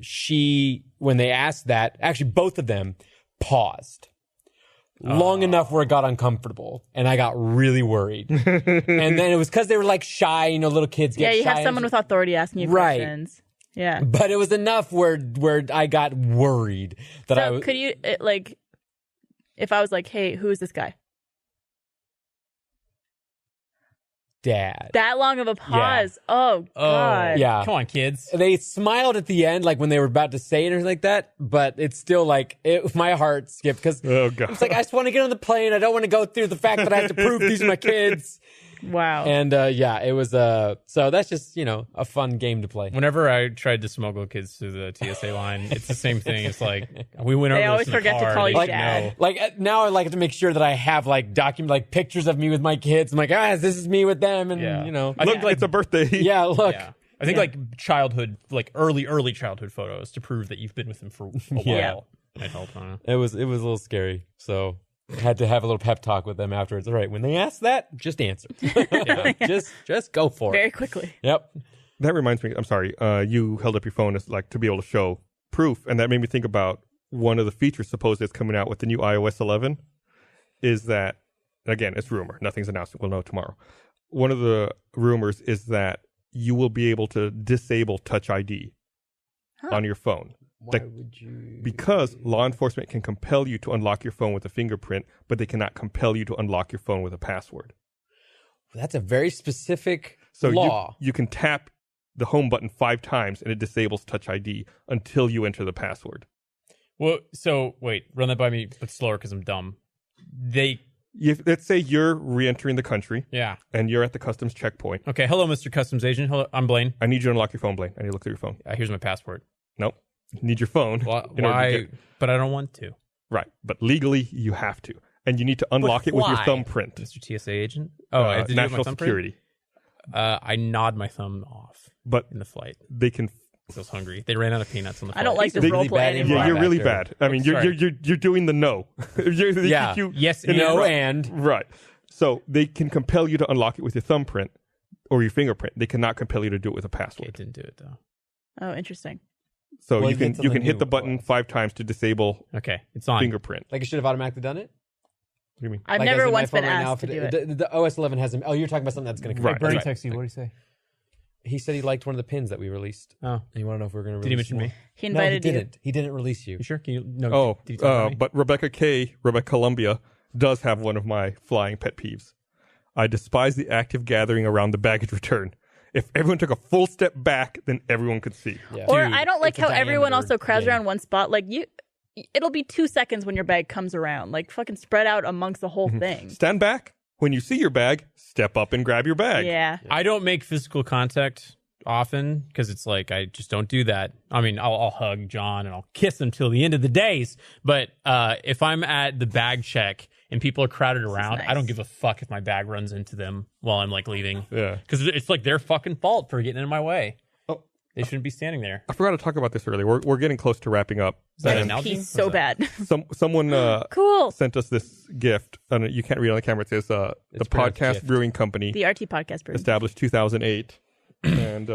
she, when they asked that, actually both of them paused. Long enough where it got uncomfortable, and I got really worried. And then it was because they were like shy, little kids get shy. Yeah, you have someone with authority asking you Right. questions. Yeah. But it was enough where I got worried that I So was. could you like, if I was like, "Hey, who is this guy?" Dad. That long of a pause. Oh God. Yeah. Come on, kids. They smiled at the end, like when they were about to say it or anything like that. But it's still like my heart skipped because Oh, God. it's like I just want to get on the plane. I don't want to go through the fact that I have to prove these are my kids. Wow. And yeah, it was so that's just a fun game to play. Whenever I tried to smuggle kids through the TSA line, it's the same thing. It's like we went over. They always this in the forget to car, call they you didn't dad. know. Like now, I like to make sure that I have pictures of me with my kids. I'm like, this is me with them, and Yeah. I Look, think like it's a birthday. yeah, look, yeah. I think like childhood, like early childhood photos to prove that you've been with them for a while. Yeah. Might help. I don't know. it was a little scary. So I had to have a little pep talk with them afterwards. All right, when they ask that, just answer. just go for Very it. quickly. Yep. That reminds me. I'm sorry. You held up your phone as like to be able to show proof, and that made me think about one of the features supposedly that's coming out with the new iOS 11. Is that again? It's rumor. Nothing's announced. We'll know tomorrow. One of the rumors is that you will be able to disable Touch ID on your phone. Why would you? Because law enforcement can compel you to unlock your phone with a fingerprint, but they cannot compel you to unlock your phone with a password. That's a very specific So law. you can tap the home button 5 times and it disables Touch ID until you enter the password. Well, so wait, run that by me, but slower because I'm dumb. Let's say you're re-entering the country Yeah. and you're at the customs checkpoint. Okay. Hello, Mr. Customs Agent. Hello, I'm Blaine. I need you to unlock your phone, Blaine. I need to look through your phone. Here's my password. Nope. You need your phone. in order to Why? get- But I don't want to. Right. But legally, you have to. And you need to unlock it with your why? thumbprint. Mr. TSA Agent. Oh, I have to do it with my National thumbprint? security. I nod my thumb off But in the flight. they can... I was hungry. They ran out of peanuts on the flight. I don't like this They- role play really bad anymore. Yeah, you're really back there. bad. I mean, you're Sorry. you're doing the no. Yeah. Yes, No, and- and Right. So they can compel you to unlock it with your thumbprint or your fingerprint. They cannot compel you to do it with a It password. didn't do it though. Oh, interesting. So Well, you can it's on you the can hit new the button OS. 5 times to disable Okay, it's on. fingerprint. like it should have automatically done it. What do you mean? I've Like, never as in my once phone been right now, asked to if do it. The OS 11 has him. Oh, you're talking about something that's going to come. Right. Bernie Right. texted you. What did he say? He said he liked one of the pins that we released. Oh, And you want to know if we're going to did he release mention me? He No, he invited you. didn't. He didn't release you. You sure? Can you? No. Oh, did he talk about me? but Rebecca Columbia does have one of my flying pet peeves. I despise the active gathering around the baggage return. If everyone took a full step back, then everyone could see. Yeah. Or Dude, I don't like it's a how everyone diameter also crowds game. around one spot. Like it'll be 2 seconds when your bag comes around. Like fucking spread out amongst the whole thing. Stand back. When you see your bag, step up and grab your bag. Yeah. I don't make physical contact often because it's like I just don't do that. I mean, I'll hug John and I'll kiss him till the end of the days. But if I'm at the bag check and people are crowded around, nice. I don't give a fuck if my bag runs into them while I'm like leaving. Yeah. Because it's like their fucking fault for getting in my way. Oh. They shouldn't be standing there. I forgot to talk about this earlier. We're getting close to wrapping up. Is that And an announcement? He's so bad. someone Cool. sent us this gift. And you can't read it on the camera. It says the It's pronounced Podcast gift. Brewing Company, The RT podcast brew. established 2008, and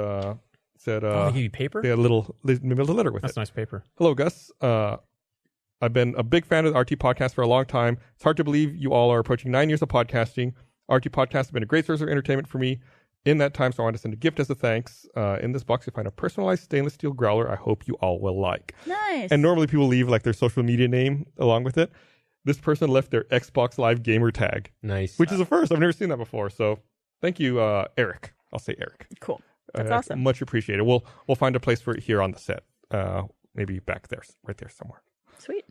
said Oh, they give you paper? they had they mailed a letter with That's it. nice paper. Hello, Gus. I've been a big fan of the RT podcast for a long time. It's hard to believe you all are approaching 9 years of podcasting. RT podcast has been a great source of entertainment for me in that time, so I want to send a gift as a thanks. In this box, you find a personalized stainless steel growler I hope you all will like. Nice. And normally people leave like their social media name along with it. This person left their Xbox Live gamer tag, Nice. which is a first. I've never seen that before. So thank you, Eric. I'll say Eric. Cool. That's awesome. Much appreciated. We'll find a place for it here on the set. Maybe back there, right there somewhere. Sweet.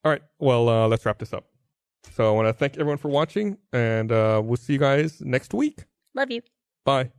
All right. Well, let's wrap this up. So I want to thank everyone for watching, and we'll see you guys next week. Love you. Bye.